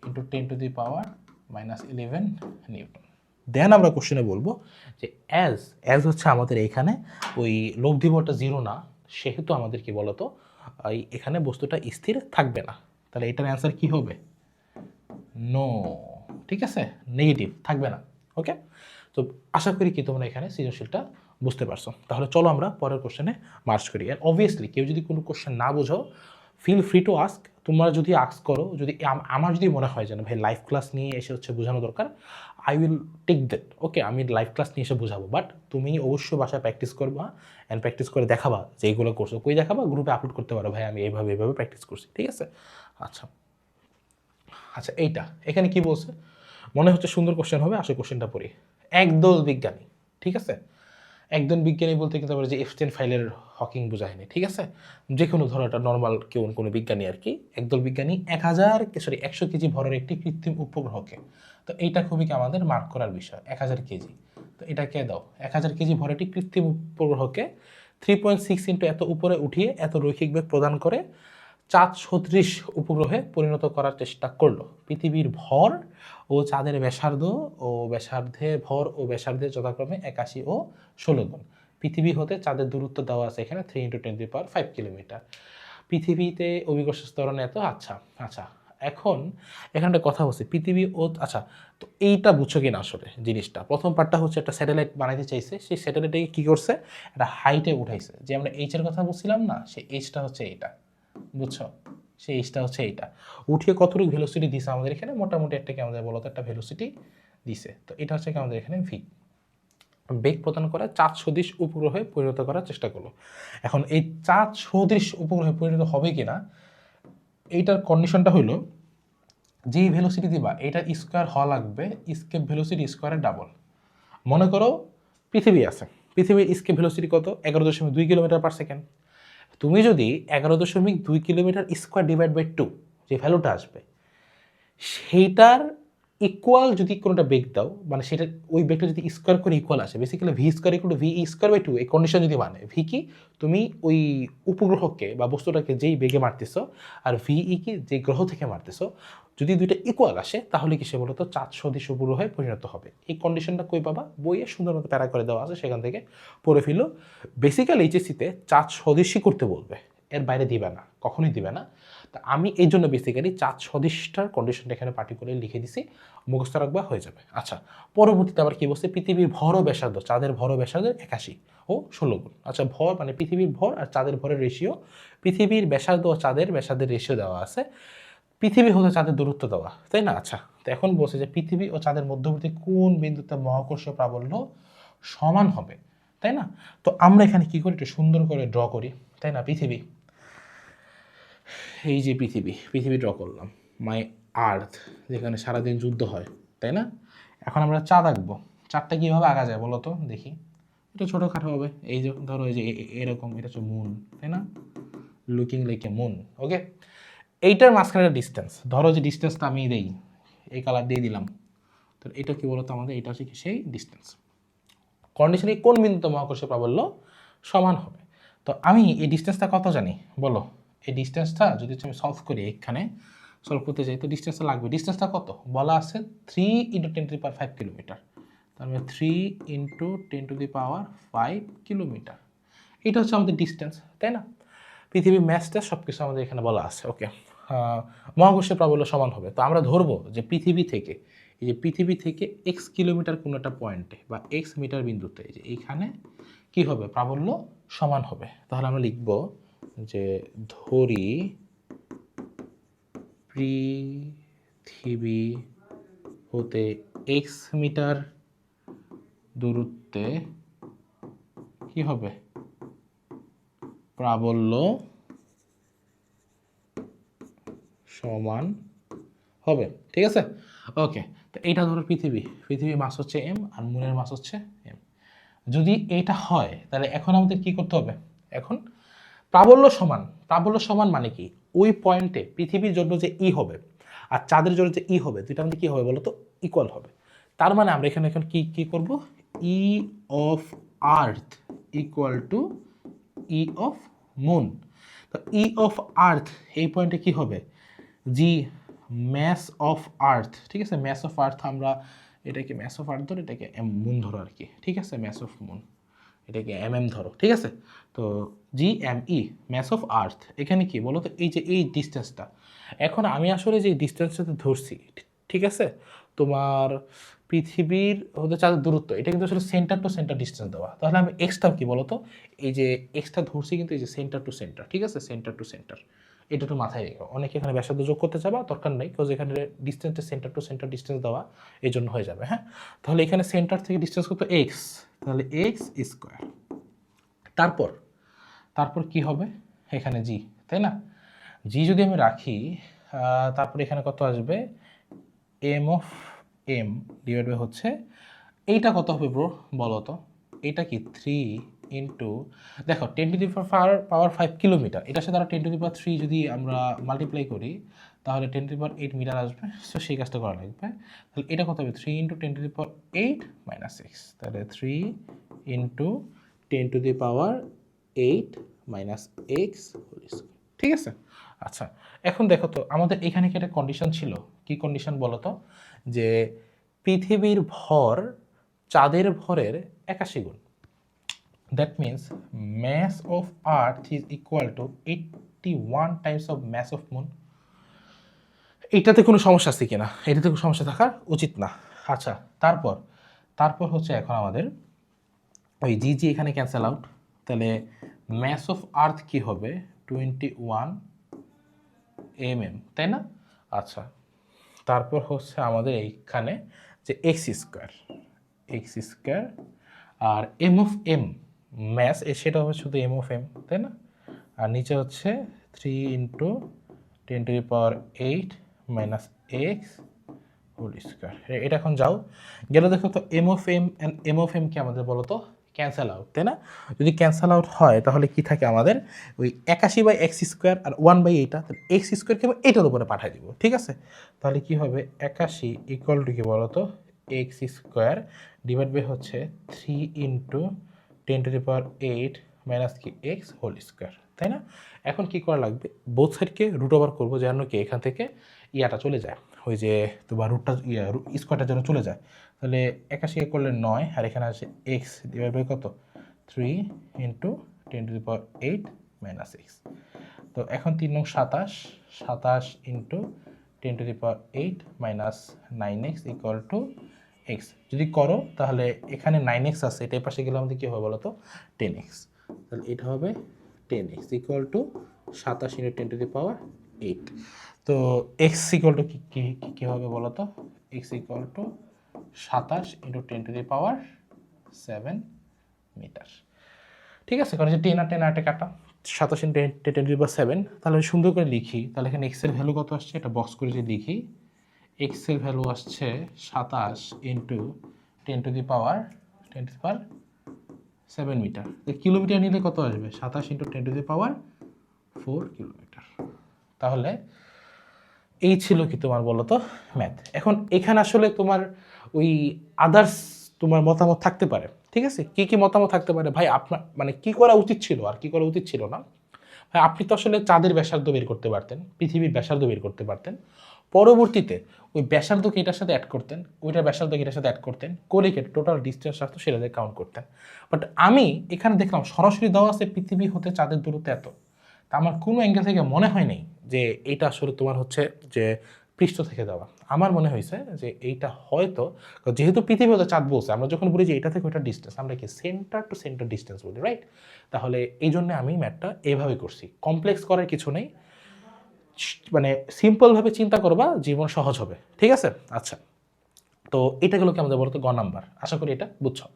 × 10⁻⁻11 নিউটন, দেন আমরা কোশ্চেনে বলবো যে অ্যাজ হচ্ছে আমাদের এইখানে ওই লব্ধিবটা জিরো না, সেহেতু আমাদের কি বলতো এখানে বস্তুটা স্থির থাকবে না। তাহলে এটার অ্যান্সার কি হবে? নো। ঠিক আছে, নেগেটিভ থাকবে না। ওকে, তো আশা করি কি তোমরা এখানে সৃজনশীলটা বুঝতে পারছো। তাহলে চলো আমরা পরের কোশ্চেনে মার্চ করি। আর অবভিয়াসলি কেউ যদি কোনো কোশ্চেন না বোঝো, ফিল ফ্রি টু আস্ক। তোমরা যদি আস্ক করো, যদি আমার যদি মনে হয় যে ভাই লাইভ ক্লাস নিয়ে এসে হচ্ছে বোঝানো দরকার, আই উইল টেক দ্যাট। ওকে, আমি লাইভ ক্লাস নিয়ে এসে বোঝাবো, বাট তুমি অবশ্যই বাসায় প্র্যাকটিস করবা অ্যান্ড প্র্যাকটিস করে দেখাবা যে এইগুলো করছো। কই দেখাবা? গ্রুপে আপলোড করতে পারো, ভাই আমি এইভাবে প্র্যাকটিস করছি। ঠিক আছে, আচ্ছা আচ্ছা, এইটা এখানে কি বলছে মনে হচ্ছে সুন্দর কোশ্চেন হবে, আসলে কোশ্চেনটা পড়ি। একদল বিজ্ঞানী, ঠিক আছে, একদল বিজ্ঞানী বলতে কিন্তু আমরা যে এফস্টেন ফাইলের হকিং বোঝায়নি, ঠিক আছে, যে কোনো ধরো একটা নর্মাল কোনো বিজ্ঞানী আর কি। একদল বিজ্ঞানী 100 কেজি ভরের একটি কৃত্রিম উপগ্রহকে, তো এইটা খুবই আমাদের মার্ক করার বিষয়। 1000 কেজি, তো এটাকে দাও 1000 কেজি ভরের একটি কৃত্রিম উপগ্রহকে 3.6 ইন্টু এত উপরে উঠিয়ে এত রৈখিক বেগ প্রদান করে চাঁদ সদৃশ উপগ্রহে পরিণত করার চেষ্টা করলো। পৃথিবীর ভর ও চাঁদের ব্যাসার্ধ ও ব্যাসার্ধের যথাক্রমে 81 ও 16 গুণ। পৃথিবী হতে চাঁদের দূরত্ব দেওয়া আছে এখানে 3 × 10⁵ কিলোমিটার। পৃথিবীতে অভিকর্ষ ত্বরণ এত। আচ্ছা আচ্ছা, এখন এখানে একটা কথা বলছি, পৃথিবী ও আচ্ছা, তো এইটা বুঝছো কিনা আসলে জিনিসটা? প্রথম পার্টটা হচ্ছে একটা স্যাটেলাইট বানাইতে চাইছে, সেই স্যাটেলাইটটাকে কী করছে, একটা হাইটে উঠাইছে। যে আমরা এইচের কথা বলছিলাম না, সেই এইচটা হচ্ছে এইটা, বুঝছো? সেই এইচটা হচ্ছে এইটা। উঠিয়ে কতটুকু ভেলোসিটি দিছে আমাদের এখানে? মোটামুটি একটা কি আমাদের বলতো একটা ভেলোসিটি দিছে। তো এটা হচ্ছে কি আমাদের এখানে ভি। বেগ প্রদান করা চাঁদ সদৃশ উপগ্রহে পরিণত করার চেষ্টা করলো। এখন এই চাঁদ সদৃশ উপগ্রহে পরিণত হবে কিনা, এইটার কন্ডিশনটা হলো যেই ভেলোসিটি দিবা এটা স্কোয়ার হওয়া লাগবে স্কেপ ভেলোসিটি স্কোয়ারের ডাবল। মনে করো পৃথিবী আছে, পৃথিবীর স্কেপ ভেলোসিটি কত? 11.2 কিলোমিটার পার সেকেন্ড। তুমি যদি 11.2 কিলোমিটার স্কোয়ার ডিভাইড বাই 2 যে ভ্যালুটা আসবে, সেইটার ইকুয়াল যদি কোনোটা বেগ দাও, মানে সেটা ওই বেগটা যদি স্কোয়ার করে ইকুয়াল আসে, basically V square equal V square by 2, এই কন্ডিশন যদি মানে ভি কি, তুমি ওই উপগ্রহকে বা বস্তুটাকে যেই বেগে মারতেছো আর ভিই কি যে গ্রহ থেকে মারতেছো, যদি দুইটা ইকুয়াল আসে তাহলে কি সে বলতো চাঁদ সদৃশ উপগ্রহে পরিণত হবে। এই কন্ডিশনটা কই পাবা? বইয়ে সুন্দর মতো প্যারা করে দেওয়া আছে, সেখান থেকে পড়ে ফেলো। বেসিক্যালি এইচএসসিতে চাঁদ সদৃশই করতে বলবে, এর বাইরে দিবে না, কখনোই দিবে না। তা আমি এই জন্য বেসিক্যালি চাঁদ সদৃশটার কন্ডিশনটা এখানে পার্টিকুলারলি লিখে দিছি, মুখস্থ রাখবা হয়ে যাবে। আচ্ছা, পরবর্তীতে আবার কি বলছে? পৃথিবীর ভর ও ব্যাসার্ধ, চাঁদের ভর ও ব্যাসার্ধ 81 ও 16 গুণ। আচ্ছা, ভর মানে পৃথিবীর ভর আর চাঁদের ভরের রেশিও, পৃথিবীর ব্যাসার্ধ ও চাঁদের ব্যাসার্ধের রেশিও দেওয়া আছে, পৃথিবী হতে চাঁদের দূরত্ব দেওয়া, তাই না? আচ্ছা, তো এখন বলছে যে পৃথিবী ও চাঁদের মধ্যবর্তী কোন বিন্দুতে মহাকর্ষীয় প্রাবল্য সমান হবে, তাই না? তো আমরা এখানে কি করি, একটু সুন্দর করে ড্র করি, তাই না? পৃথিবী, এই যে পৃথিবী ড্র করলাম, মাই আর্থ, যেখানে সারাদিন যুদ্ধ হয়, তাই না? এখন আমরা চাঁদ আঁকবো। চাঁদটা কীভাবে আঁকা যায় বলো তো দেখি? এটা ছোটোখাটো হবে, এই যে ধরো এই যে এরকম, এটা হচ্ছে মুন, তাই না? Looking like a moon. Okay, এইটার মাঝখানে একটা ডিস্টেন্স, ধরো যে ডিস্টেন্সটা আমি দেই, এই কালার দিয়ে দিলাম, তো এটা কি বলতো আমাদের? এটা হচ্ছে কি সেই ডিস্টেন্স। কন্ডিশনে কোন বিন্দুতে মহাকর্ষীয় প্রাবল্য সমান হবে? তো আমি এই ডিস্টেন্সটা কত জানি বলো? এই ডিস্টেন্সটা যদি আমি সলভ করি, এখানে সলভ করতে চাই, তো ডিস্টেন্সটা লাগবে। ডিস্টেন্সটা কত বলা আছে? 3 × 10⁵ কিলোমিটার। তার মানে 3 × 10⁵ কিলোমিটার। এটা হচ্ছে আমাদের ডিস্টেন্স, তাই না? পৃথিবীর ম্যাচটা সব কিছু আমাদের এখানে বলা আছে। ওকে, মহাকর্ষীয় প্রাবল্য সমান হবে। তো আমরা ধরবো যে পৃথিবী থেকে, এই যে পৃথিবী থেকে এক্স কিলোমিটার কোনো একটা পয়েন্টে বা এক্স মিটার বিন্দুতে, এই যে এইখানে কি হবে? প্রাবল্য সমান হবে। তাহলে আমরা লিখব যে ধরি পৃথিবী হতে এক্স মিটার দূরত্বে কি হবে? প্রাবল্য সমান হবে, ঠিক আছে? ওকে, তো এইটা ধরো পৃথিবীর মাস হচ্ছে এম আর মুনের মাস হচ্ছে এম। যদি এটা হয় তাহলে এখন আমাদের কি করতে হবে? এখন প্রাবল্য সমান মানে কি? ওই পয়েন্টে পৃথিবীর জন্য যে ই হবে আর চাঁদের জন্য যে ই হবে, দুইটা আমাদের কি হবে বলো তো? ইকুয়াল হবে। তার মানে আমরা এখানে এখন কি করব? ই of earth equal to E of moon. তো ই অফ আর্থ এই পয়েন্টে কি হবে? জি ম্যাস অফ আর্থ, ঠিক আছে? ম্যাস অফ আর্থ আমরা এটাকে ম্যাস অফ আর্থ ধরো, এটাকে মুন ধরো আর কি, ঠিক আছে, ম্যাস অফ মুন, এটাকে ধরো, ঠিক আছে। তো GME ম্যাস অফ আর্থ, এখানে কি বলো তো, এই যে এই ডিস্টেন্সটা, এখন আমি আসলে যে ডিস্টেন্সটাতে ধরছি, ঠিক আছে, তোমার পৃথিবীর হতে চাঁদের দূরত্ব, এটা কিন্তু আসলে সেন্টার টু সেন্টার ডিস্টেন্স দেওয়া, তাহলে আমি এক্সটা কি বলো তো, এই যে এক্সটা ধরছি কিন্তু এই যে সেন্টার টু সেন্টার, ঠিক আছে, সেন্টার টু সেন্টার, এটা একটু মাথায় রেখো। অনেকে এখানে ব্যাসার্ধ যোগ করতে যাবা, দরকার নেই, বিকজ এখানে ডিস্টেন্সটা সেন্টার টু সেন্টার ডিস্টেন্স দেওয়া, এই জন্য হয়ে যাবে। হ্যাঁ, তাহলে এখানে সেন্টার থেকে ডিস্টেন্স কত, এক্স, তাহলে এক্স স্কোয়ার। তারপর তারপর কি হবে, এখানে জি, তাই না, জি যদি আমি রাখি, তারপর এখানে কত আসবে, M of M divide by হচ্ছে, এইটা কত হবে ব্রো বলো তো, এটা কি 3 ইন্টু, দেখো 10⁻⁵ কিলোমিটার, এটার সাথে আরও 10⁻³ যদি আমরা মাল্টিপ্লাই করি, তাহলে 10⁸ মিটার আসবে, সো সেই কাজটা করা লাগবে। তাহলে এটা কত হবে, 3 ইন্টু 10⁸ মাইনাস এক্স, তাহলে 3 ইন্টু 10⁻8 মাইনাস এক্স, ঠিক আছে। আচ্ছা, এখন দেখো তো আমাদের এখানে কি একটা কন্ডিশন ছিল, কি কন্ডিশন বলো তো, যে পৃথিবীর ভর চাঁদের ভরের 81 গুণ, that means mass of earth is equal to 81 times of mass of moon। এটাতে কোনো সমস্যা আছে কিনা, এটাতে কোনো সমস্যা থাকার উচিত না। আচ্ছা, তারপর তারপর হচ্ছে এখন আমাদের ওই জি জি এখানে ক্যান্সেল আউট, তাহলে ম্যাস অফ আর্থ কি হবে, 21 mm, তাই না। আচ্ছা, তারপর হচ্ছে আমাদের এইখানে যে এক্স স্কোয়ার আর এম অফ এম ম্যাস, সেটা হবে শুধু এম অফ এম, তাই না। আর নিচে হচ্ছে 3 into 10⁸ minus x whole square. এটা এখন যাও, গেলে দেখো তো M of M and M of M কি আমাদের বলো তো ক্যান্সেল আউট, তাই না। যদি ক্যান্সেল আউট হয় তাহলে কি থাকে আমাদের, ওই 81/x² আর 1/8, তাহলে এক্স স্কোয়ারকে আমি এটার উপরে পাঠিয়ে দিব, ঠিক আছে। তাহলে কি হবে, 81 ইকুয়াল টু কি বলো তো, এক্স স্কোয়ার ডিভাইড বাই হচ্ছে 3 ইন্টু 10⁸ মাইনাস কি এক্স হোল স্কোয়ার, তাই না। এখন কি করা লাগবে, বোথ সাইডকে রুট ওভার করবো, যেন কি এখান থেকে ইয়াটা চলে যায়, ওই যে তোমার রুটটা স্কোয়ারটা যেন চলে যায়। তাহলে 81 করলে 9, আর এখানে আছে এক্স ডিভাইড বাই কত, 3 ইন্টু 10⁸ মাইনাস এক্স। তো এখন 3 নং 27, 27 into 10⁸ minus 9x equal to x. যদি করো তাহলে এখানে 9x আছে, এটার পাশে গেলে আমাদের কী হবে বলো তো, 10x, তাহলে এটা হবে 10x ইকুয়াল টু 27 ইন্টু 10⁸। তো এক্স ইকুয়াল টু কী হবে বলো তো, x equal to 27 into 10⁻7 metre, ঠিক আছে। কারণ যে 10 আর 10 আটে কাটা, 27 ইন্টু 10⁻7, তাহলে সুন্দর করে লিখি, তাহলে এখানে এক্সের ভ্যালু কত আসছে, এটা বক্স করে যদি লিখি, এক্সের ভ্যালু আসছে 27 ইন্টু 10⁻7 মিটার। কিলোমিটার নিলে কত আসবে, 27 ইন্টু 10⁻4 কিলোমিটার। তাহলে এই ছিল কি তোমার বলো তো ম্যাথ। এখন এখানে আসলে তোমার ওই আদার্স তোমার মতামত থাকতে পারে, ঠিক আছে। কি কি মতামত থাকতে পারে ভাই, আপনার মানে কি করা উচিত ছিল আর কি করা উচিত ছিল না। ভাই আপনি তো আসলে চাঁদের ব্যাসার্ধ বের করতে পারতেন, পৃথিবীর ব্যাসার্ধ বের করতে পারতেন, পরবর্তীতে ওই ব্যাসার্ধকে এটার সাথে অ্যাড করতেন, ওইটার ব্যাসার্ধকে এটার সাথে অ্যাড করতেন, করে টোটাল ডিস্টেন্স আসতো সেটাতে কাউন্ট করতেন। বাট আমি এখানে দেখলাম সরাসরি দেওয়া আছে পৃথিবী হতে চাঁদের দূরত্ব এত, তা আমার কোনো অ্যাঙ্গেল থেকে মনে হয় নাই যে এইটা আসলে তোমার হচ্ছে যে পৃষ্ঠ থেকে দেওয়া। আমার মনে হয়েছে যে এইটা হয়তো, যেহেতু পৃথিবী হতে চাঁদ বলছে, আমরা যখন বলি যে এটা থেকে ওইটা ডিস্টেন্স, আমরা কি সেন্টার টু সেন্টার ডিস্টেন্স বলি, রাইট। তাহলে এই জন্য আমি ম্যাথটা এভাবে করছি, কমপ্লেক্স করার কিছু নেই, মানে সিম্পলভাবে চিন্তা করবা, জীবন সহজ হবে, ঠিক আছে। আচ্ছা, তো এটা গেলো কি আমাদের বলতো গ নাম্বার, আশা করি এটা বুঝছো।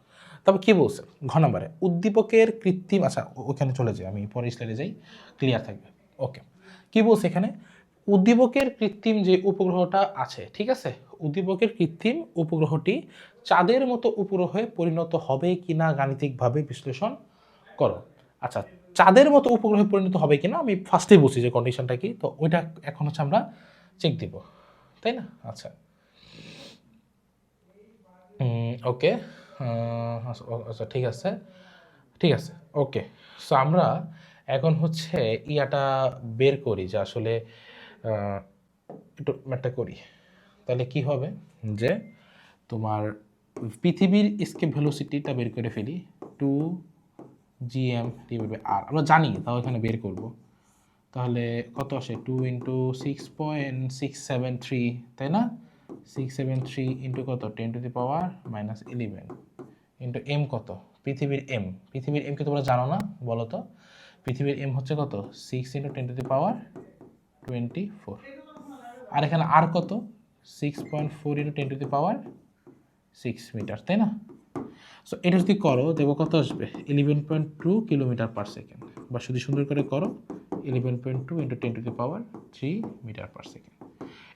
তবে কি বলছে ঘ নাম্বারে, উদ্দীপকের কৃত্রিম, আচ্ছা ওখানে চলে যাই, আমি পরের স্লাইডে যাই, ক্লিয়ার থাকবে। ওকে, কি বলছে এখানে, উদ্দীপকের কৃত্রিম যে উপগ্রহটা আছে, ঠিক আছে, উদ্দীপকের কৃত্রিম উপগ্রহটি চাঁদের মতো উপগ্রহে পরিণত হবে কিনা গাণিতিকভাবে বিশ্লেষণ করো। আচ্ছা, চাঁদের মতো উপগ্রহে পরিণত হবে কিনা আমি ফার্স্টেই বলছি যে কন্ডিশনটা কি, তো ওইটা এখন হচ্ছে আমরা চেক দিব, তাই না। আচ্ছা, ওকে, আচ্ছা ঠিক আছে, ঠিক আছে, ওকে। সো আমরা এখন হচ্ছে ইয়াটা বের করি যে আসলে একটু ম্যাথটা করি, তাহলে কি হবে যে তোমার পৃথিবীর এসকেপ ভেলোসিটিটা বের করে ফেলি 2 gm ডিভাইড বাই আর, আমরা জানি তাও এখানে বের করব। তাহলে কত আসে 2 ইন্টু 6.673, তাই না? 673 ইন্টু কত 10⁻⁻11 ইন্টু এম কত পৃথিবীর এম, পৃথিবীর এমকে তোমরা জানো না বলো তো? পৃথিবীর এম হচ্ছে কত 6 ইন্টু 10⁻24, আর এখানে আর কত 6.4 ইন্টু 10⁻6 মিটার, তাই না? সো এটা যদি করো দেখো কত আসবে 11.2 কিলোমিটার পার সেকেন্ড, বা যদি সুন্দর করে করো 11.2 ইন্টু 10⁻3 মিটার পার সেকেন্ড।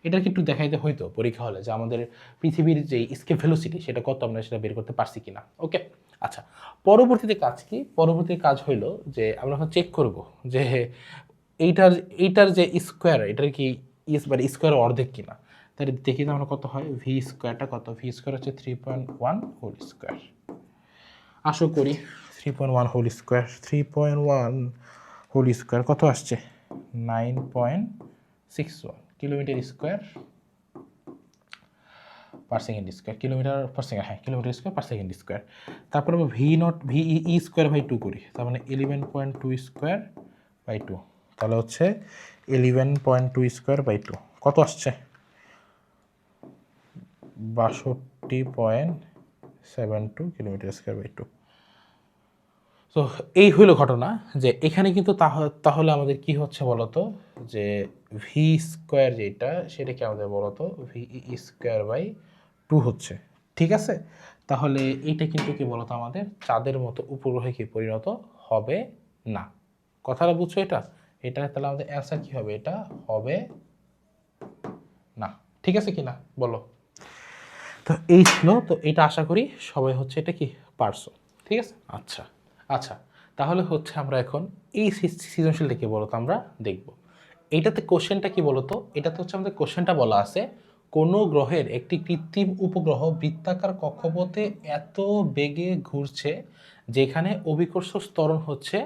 এটাকে একটু দেখাইতে হইতো পরীক্ষা হলে যে আমাদের পৃথিবীর যে স্কেপ ভেলোসিটি সেটা কত, আমরা সেটা বের করতে পারছি কিনা। ওকে, আচ্ছা, পরবর্তীতে কাজ কি? পরবর্তী কাজ হইলো যে আমরা এখন চেক করব যে এইটার যে স্কোয়ার, এটার কি মানে স্কোয়ার অর্ধেক কিনা। তাহলে দেখি আমরা কত হয়, ভি স্কোয়ারটা কত, ভি স্কোয়ার হচ্ছে 3.1 হোল স্কোয়ার। আশা করি 3.1 হোল স্কোয়ার, 3.1 হোল স্কোয়ার কত আসছে 9.61 kilometre square per second square, kilometre per second, হ্যাঁ kilometre square per second square. তারপরে আমরা ভি স্কোয়ার বাই 2 করি, তার মানে 11.2 স্কোয়ার বাই 2, তাহলে হচ্ছে 11.2 স্কোয়ার বাই 2 কত আসছে 62.72 কিলোমিটার স্কোয়ার বাই 2। তো এই হইল ঘটনা যে এখানে কিন্তু তাহলে আমাদের কি হচ্ছে বলতো, যে ভি স্কোয়ার যেটা সেটা কি আমাদের বলতো ভি স্কোয়ার বাই 2 হচ্ছে, ঠিক আছে? তাহলে এইটা কিন্তু কি বলতো আমাদের চাঁদের মতো উপগ্রহে কি পরিণত হবে না। কথাটা বুঝছো? এটা এটা তাহলে আমাদের অ্যান্সার কি হবে, এটা হবে না। ঠিক আছে কি না বলো? তো এই ছিল, তো এটা আশা করি সবাই হচ্ছে এটা কি পারছো, ঠিক আছে? আচ্ছা আচ্ছা, তাহলে হচ্ছে আমরা এখন এই সৃজনশীলটা কি বলতো আমরা দেখব। এইটাতে কোশ্চেনটা কি বলতো, এটাতে হচ্ছে আমাদের কোশ্চেনটা বলা আছে কোনো গ্রহের একটি কৃত্রিম উপগ্রহ বৃত্তাকার কক্ষপথে এত বেগে ঘুরছে যেখানে অভিকর্ষ ত্বরণ হচ্ছে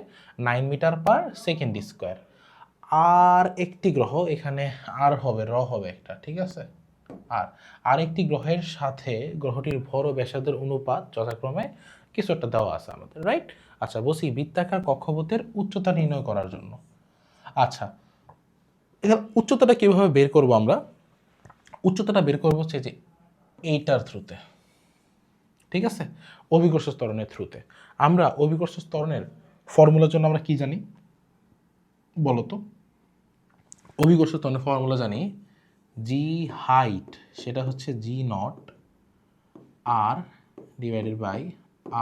9 মিটার পার সেকেন্ড স্কোয়ার। আর একটি গ্রহ এখানে আর হবে হবে একটা, ঠিক আছে? আর আরেকটি গ্রহের সাথে গ্রহটির ভর ও ব্যাসার্ধের অনুপাত যথাক্রমে কিছু একটা দেওয়া আছে আমাদের, রাইট? আচ্ছা, বসি বৃত্তাকার কক্ষপথের উচ্চতা নির্ণয় করার জন্য। আচ্ছা, এখানে উচ্চতাটা কিভাবে বের করব আমরা? উচ্চতাটা বের করবো হচ্ছে যে এইটার থ্রুতে, ঠিক আছে? অভিকর্ষ ত্বরণের থ্রুতে। আমরা অভিকর্ষ ত্বরণের ফর্মুলার জন্য আমরা কি জানি বলো তো? অভিকর্ষ ত্বরণের ফর্মুলা জানি জি হাইট সেটা হচ্ছে G naught R divided by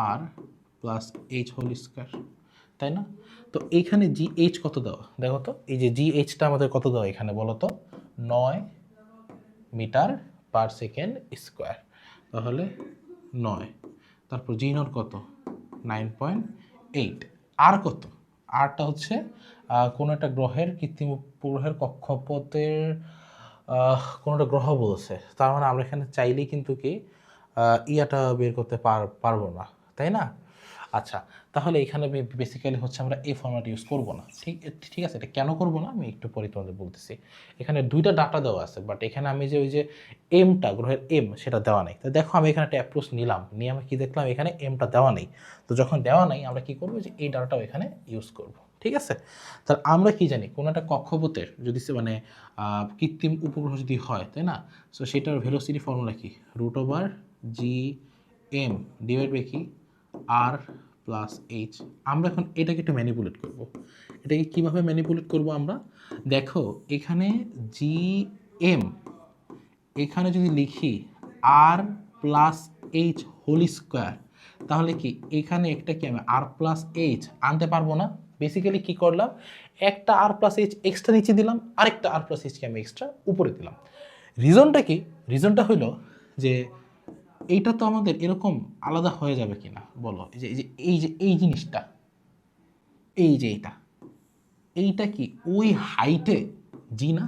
R plus H whole square, তাই না? তো এইখানে জি এইচ কত দেওয়া দেখো তো, এই যে জি এইচটা আমাদের কত দেওয়া এখানে বলো তো 9 মিটার পার সেকেন্ড স্কোয়ার, তাহলে 9, তারপর জি নট কত 9.8, আর কত, আরটা হচ্ছে কোনো একটা গ্রহের কৃত্রিম উপগ্রহের কক্ষপথের কোনো একটা গ্রহ বলছে, তার মানে আমরা এখানে চাইলেই কিন্তু কি ইয়াটা বের করতে পারবো না, তাই না? আচ্ছা, তাহলে এখানে বেসিক্যালি হচ্ছে আমরা এই ফর্ম্যাট ইউজ করব না, ঠিক আছে? এটা কেন করব না আমি একটু পরে তোমাদের বলতেছি। এখানে দুইটা ডাটা দেওয়া আছে, বাট এখানে আমি যে ওই যে এমটা গ্রহের এম সেটা দেওয়া নেই। তো দেখো আমি এখানে একটা অ্যাপ্রোচ নিলাম, নিয়ে আমি কি দেখলাম এখানে এমটা দেওয়া নেই। তো যখন দেওয়া নেই আমরা কি করবো, যে এই ডাটাটাও এখানে ইউজ করব, ঠিক আছে? তাহলে আমরা কি জানি কোনো একটা কক্ষপথের যদি মানে কৃত্রিম উপগ্রহ যদি হয়, তাই না? সো সেটার ভেলোসিটি ফর্মুলা কি √জি এম ডিভাইড বাই কি আর প্লাস এইচ। আমরা এখন এটাকে একটু ম্যানিপুলেট করব। এটাকে কীভাবে ম্যানিপুলেট করব আমরা? দেখো এখানে জি এম, এখানে যদি লিখি আর প্লাস এইচ হোল স্কোয়ার, তাহলে কি এখানে একটা কি আমি আর প্লাস এইচ আনতে পারবো না? বেসিক্যালি কি করলাম, একটা আর প্লাস এইচ এক্সট্রা নিচে দিলাম, আরেকটা আর প্লাস এইচকে আমি এক্সট্রা উপরে দিলাম। রিজনটা কি? রিজনটা হইলো যে এইটা তো আমাদের এরকম আলাদা হয়ে যাবে কিনা বলো, এই জিনিসটা, এই যে এইটা কি ওই হাইটে জি না?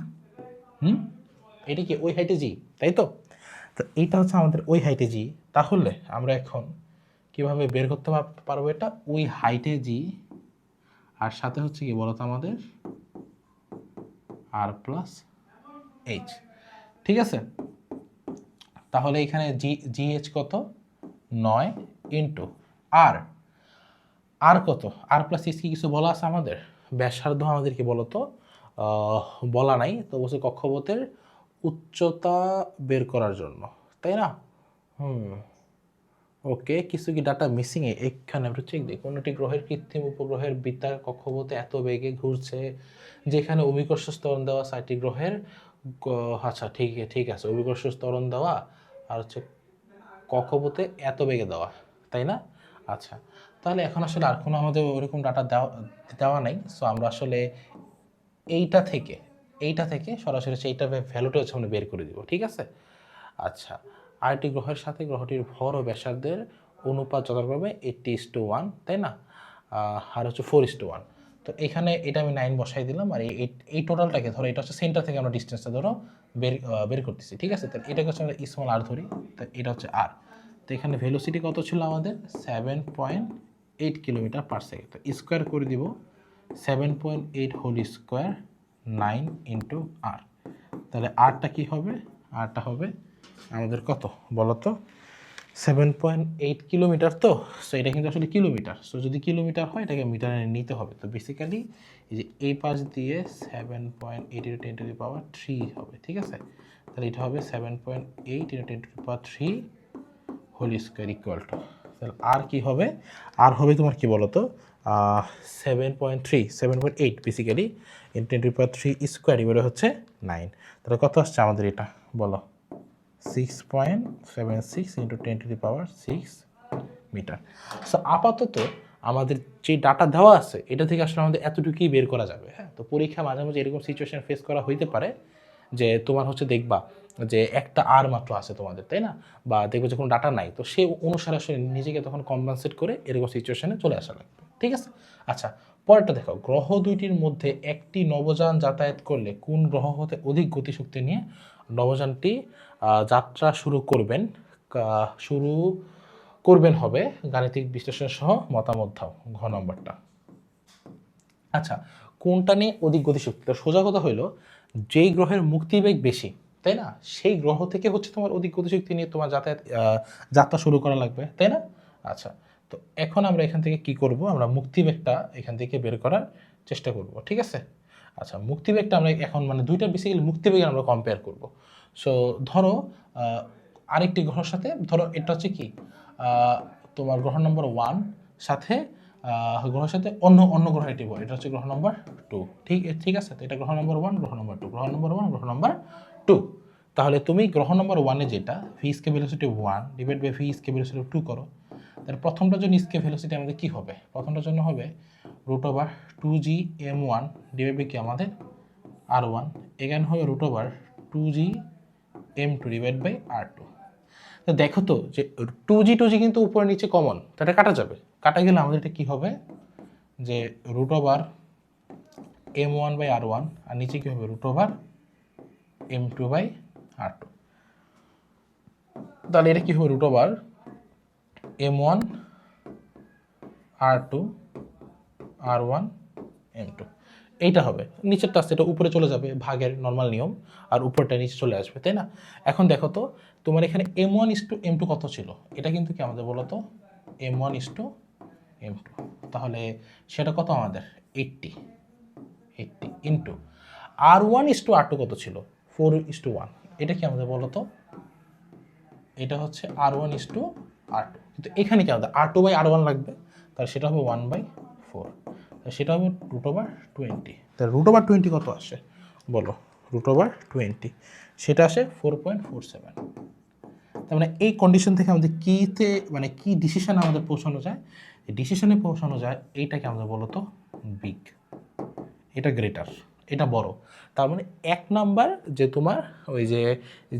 এটা কি ওই হাইটে জি, তাই তো? তো এইটা হচ্ছে আমাদের ওই হাইটে জি। তাহলে আমরা এখন কিভাবে বের করতে পারবো এটা, ওই হাইটে জি আর সাথে হচ্ছে কি বলতো আমাদের আর প্লাস এইচ, ঠিক আছে? তাহলে এখানে জিএইচ কত 9 ইন্টু আর আর কত আর প্লাস এস কি কিছু বলা আছে আমাদের ব্যাসার্ধ আমাদেরকে বলো তো বলা নাই তো বলছে কক্ষপথের উচ্চতা বের করার জন্য তাই না ওকে কিছু কি ডাটা মিসিং এখানে আমরা চেক দিই কোনটি গ্রহের কৃত্রিম উপগ্রহের বৃত্তার কক্ষপথে এত বেগে ঘুরছে যেখানে অভিকর্ষ ত্বরণ দেওয়া 6টি গ্রহের আচ্ছা ঠিক আছে অভিকর্ষ ত্বরণ দেওয়া আর হচ্ছে কক্ষপথে এত বেগে দেওয়া তাই না আচ্ছা তাহলে এখন আসলে আর কোনো আমাদের ওরকম ডাটা দেওয়া নাই সো আমরা আসলে এইটা থেকে সরাসরি সেইটা ভ্যালুটা হচ্ছে আমরা বের করে দিব ঠিক আছে আচ্ছা আরেকটি গ্রহের সাথে গ্রহটির ভর ও ব্যাসার্ধের অনুপাত যথাক্রমে 80:1 তাই না আর হচ্ছে 4:1 তো এখানে এটা আমি 9 বসাই দিলাম আর এই টোটালটাকে ধরো এটা হচ্ছে সেন্টার থেকে আমরা ডিস্টেন্সটা ধরো বের করতেছি ঠিক আছে তাহলে এটাকে হচ্ছে আমরা স্মল আর ধরি তো এটা হচ্ছে আর তো এখানে ভেলোসিটি কত ছিল আমাদের 7.8 কিলোমিটার পার সেকেন্ড তো স্কোয়ার করে দিব 7.8 হোল স্কোয়ার 9 ইন্টু আর তাহলে আরটা কি হবে আরটা হবে আমাদের কত বলো তো 7.8 কিলোমিটার তো সো এটা কিন্তু আসলে কিলোমিটার সো যদি কিলোমিটার হয় এটাকে মিটারে নিতে হবে তো বেসিক্যালি এই যে এই পাশ দিয়ে 7.8 × 10⁻³ হবে ঠিক আছে তাহলে এটা হবে 7.8 × 10⁻³ হোল স্কোয়ার ইকুয়াল টু তাহলে আর কি হবে আর হবে তোমার কি বলো তো 7.8 বেসিক্যালি ইন 10⁻³ স্কোয়ার এবারে হচ্ছে 9 তাহলে কত আসছে আমাদের এটা বলো 6.76 × 10⁻6 মিটার সো আপাতত আমাদের যে ডাটা দেওয়া আছে এটা থেকে আসলে আমাদের এতটুকুই বের করা যাবে হ্যাঁ তো পরীক্ষা মাঝে মাঝে এরকম সিচুয়েশন ফেস করা হইতে পারে যে তোমার হচ্ছে দেখবা যে একটা আর মাত্র আছে তোমাদের তাই না বা দেখবে যে কোনো ডাটা নাই তো সে অনুসারে আসলে নিজেকে তখন কম্পেনসেট করে এরকম সিচুয়েশনে চলে আসা লাগবে ঠিক আছে আচ্ছা পরেরটা দেখো গ্রহ দুইটির মধ্যে একটি নবযান যাতায়াত করলে কোন গ্রহ হতে অধিক গতিশক্তি নিয়ে নবযানটি যাত্রা শুরু করবেন হবে গাণিতিক বিশ্লেষণ সহ মতামত দাও ঘ নম্বরটা আচ্ছা কোনটা নিয়ে অধিক গতিশক্তি সোজা কথা হইলো যেই গ্রহের মুক্তিবেগ বেশি তাই না সেই গ্রহ থেকে হচ্ছে তোমার অধিক গতিশক্তি নিয়ে তোমার যাত্রা শুরু করা লাগবে তাই না আচ্ছা তো এখন আমরা এখান থেকে কি করব আমরা মুক্তিবেগটা এখান থেকে বের করার চেষ্টা করব ঠিক আছে আচ্ছা মুক্তিবেগটা আমরা এখন মানে দুইটা বেসিক্যালি মুক্তিবেগ আমরা কম্পেয়ার করব সো ধরো আরেকটি গ্রহের সাথে ধরো এটা হচ্ছে কি তোমার গ্রহ নম্বর 1 সাথে গ্রহের সাথে অন্য গ্রহ এটি এটা হচ্ছে গ্রহ নম্বর 2 ঠিক আছে তো এটা গ্রহ নম্বর 1 গ্রহ নম্বর 2 গ্রহ নম্বর 1 গ্রহ নম্বর 2 তাহলে তুমি গ্রহ নম্বর 1 এ যেটা V square velocity 1 divide by V square velocity 2 করো তাহলে প্রথমটার জন্য স্কেয়ার ভেলোসিটি আমাদের কি হবে প্রথমটার জন্য হবে √2g m1 ডিভাইড বাই কি আমাদের r1 এখানে হবে √2g m2 divide by r2 তো দেখো তো যে 2g কিন্তু উপরে নিচে কমন তো এটা কাটা যাবে কাটা গেলে আমাদের এটা কি হবে যে √m1 বাই r1 আর নিচে কি হবে √m2 বাই r2 তাহলে এটা কি হবে √m1 r2 r1 m2 এইটা হবে নিচেরটা আসছে এটা উপরে চলে যাবে ভাগের নর্মাল নিয়ম আর উপরটা নিচে চলে আসবে তাই না এখন দেখো তো তোমার এখানে m1:m2 কত ছিল এটা কিন্তু কি আমাদের বলো তো m1:m2 তাহলে সেটা কত আমাদের 80 ইন্টু r1:r2 কত ছিল 4:1 এটা কি আমাদের বলো তো এটা হচ্ছে r1:r2 কিন্তু এখানে কি আমাদের r2/r1 লাগবে তাহলে সেটা হবে 1/4 সেটা হবে √20 তাহলে √20 কত আসে বলো √20 সেটা আসে 4.47 তার মানে এই কন্ডিশন থেকে আমাদের কীতে মানে কি ডিসিশনে আমাদের পৌঁছানো যায় এই ডিসিশনে পৌঁছানো যায় এইটাকে আমাদের বলো তো বিগ এটা গ্রেটার এটা বড় তার মানে 1 নাম্বার যে তোমার ওই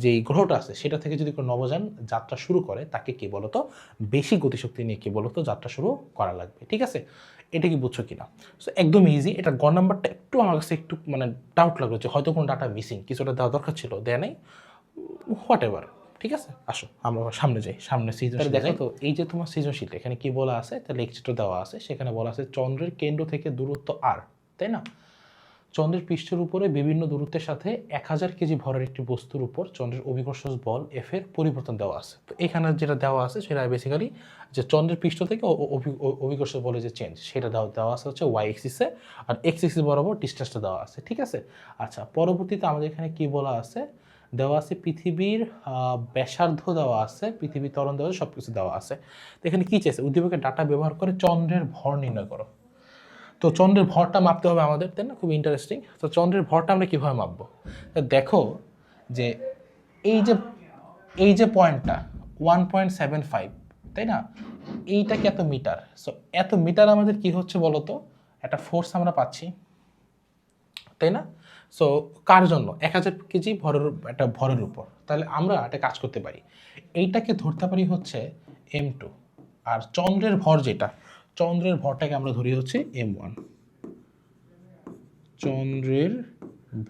যেই গ্রহটা আছে সেটা থেকে যদি কোনো নবযান যাত্রা শুরু করে তাকে কি বলতো বেশি গতিশক্তি নিয়ে কি বলতো যাত্রা শুরু করা লাগবে ঠিক আছে এটা কি বুঝছো কিনা সো একদম ইজি এটা গ নাম্বারটা একটু আমার কাছে একটু মানে ডাউট লাগলো যে হয়তো কোনো ডাটা মিসিং কিছুটা দেওয়া দরকার ছিল দেয়া নেই হোয়াট এভার ঠিক আছে আসো আমরা সামনে যাই সামনে সৃজনশীল দেখো তো এই যে তোমার সৃজনশীল এখানে কি বলা আছে তাহলে লেখচিত্র দেওয়া আছে সেখানে বলা আছে চন্দ্রের কেন্দ্র থেকে দূরত্ব r তাই না চন্দ্রের পৃষ্ঠের উপরে বিভিন্ন দূরত্বের সাথে 1000 কেজি ভরের একটি বস্তুর উপর চন্দ্রের অভিকর্ষ বল এফ এর পরিবর্তন দেওয়া আছে। তো এখানে যেটা দেওয়া আছে সেটা বেসিক্যালি যে চন্দ্রের পৃষ্ঠ থেকে অভিকর্ষ বলে যে চেঞ্জ সেটা দেওয়া আছে হচ্ছে ওয়াই এক্সিসে, আর এক্স এক্সিস বরাবর ডিস্টেন্সটা দেওয়া আছে, ঠিক আছে। আচ্ছা, পরবর্তীতে আমাদের এখানে কি বলা আছে, দেওয়া আছে পৃথিবীর ব্যাসার্ধ দেওয়া আছে, পৃথিবীর ত্বরণ দেওয়া আছে, সব কিছু দেওয়া আছে। তো এখানে কী চাইছে, উদ্দীপকের ডাটা ব্যবহার করে চন্দ্রের ভর নির্ণয় করো। তো চন্দ্রের ভরটা মাপতে হবে আমাদের, তাই না? খুব ইন্টারেস্টিং। তো চন্দ্রের ভরটা আমরা কীভাবে মাপবো? তো দেখো যে এই যে পয়েন্টটা 1.75, তাই না? এইটা কি এত মিটার? সো এত মিটার আমাদের কি হচ্ছে বলো তো, একটা ফোর্স আমরা পাচ্ছি, তাই না? সো কার জন্য? 1000 কেজি একটা ভরের উপর। তাহলে আমরা একটা কাজ করতে পারি, এইটাকে ধরতে পারি হচ্ছে m2, আর চন্দ্রের ভর যেটা, চন্দ্রের ভরটাকে আমরা ধরি হচ্ছে m1। চন্দ্রের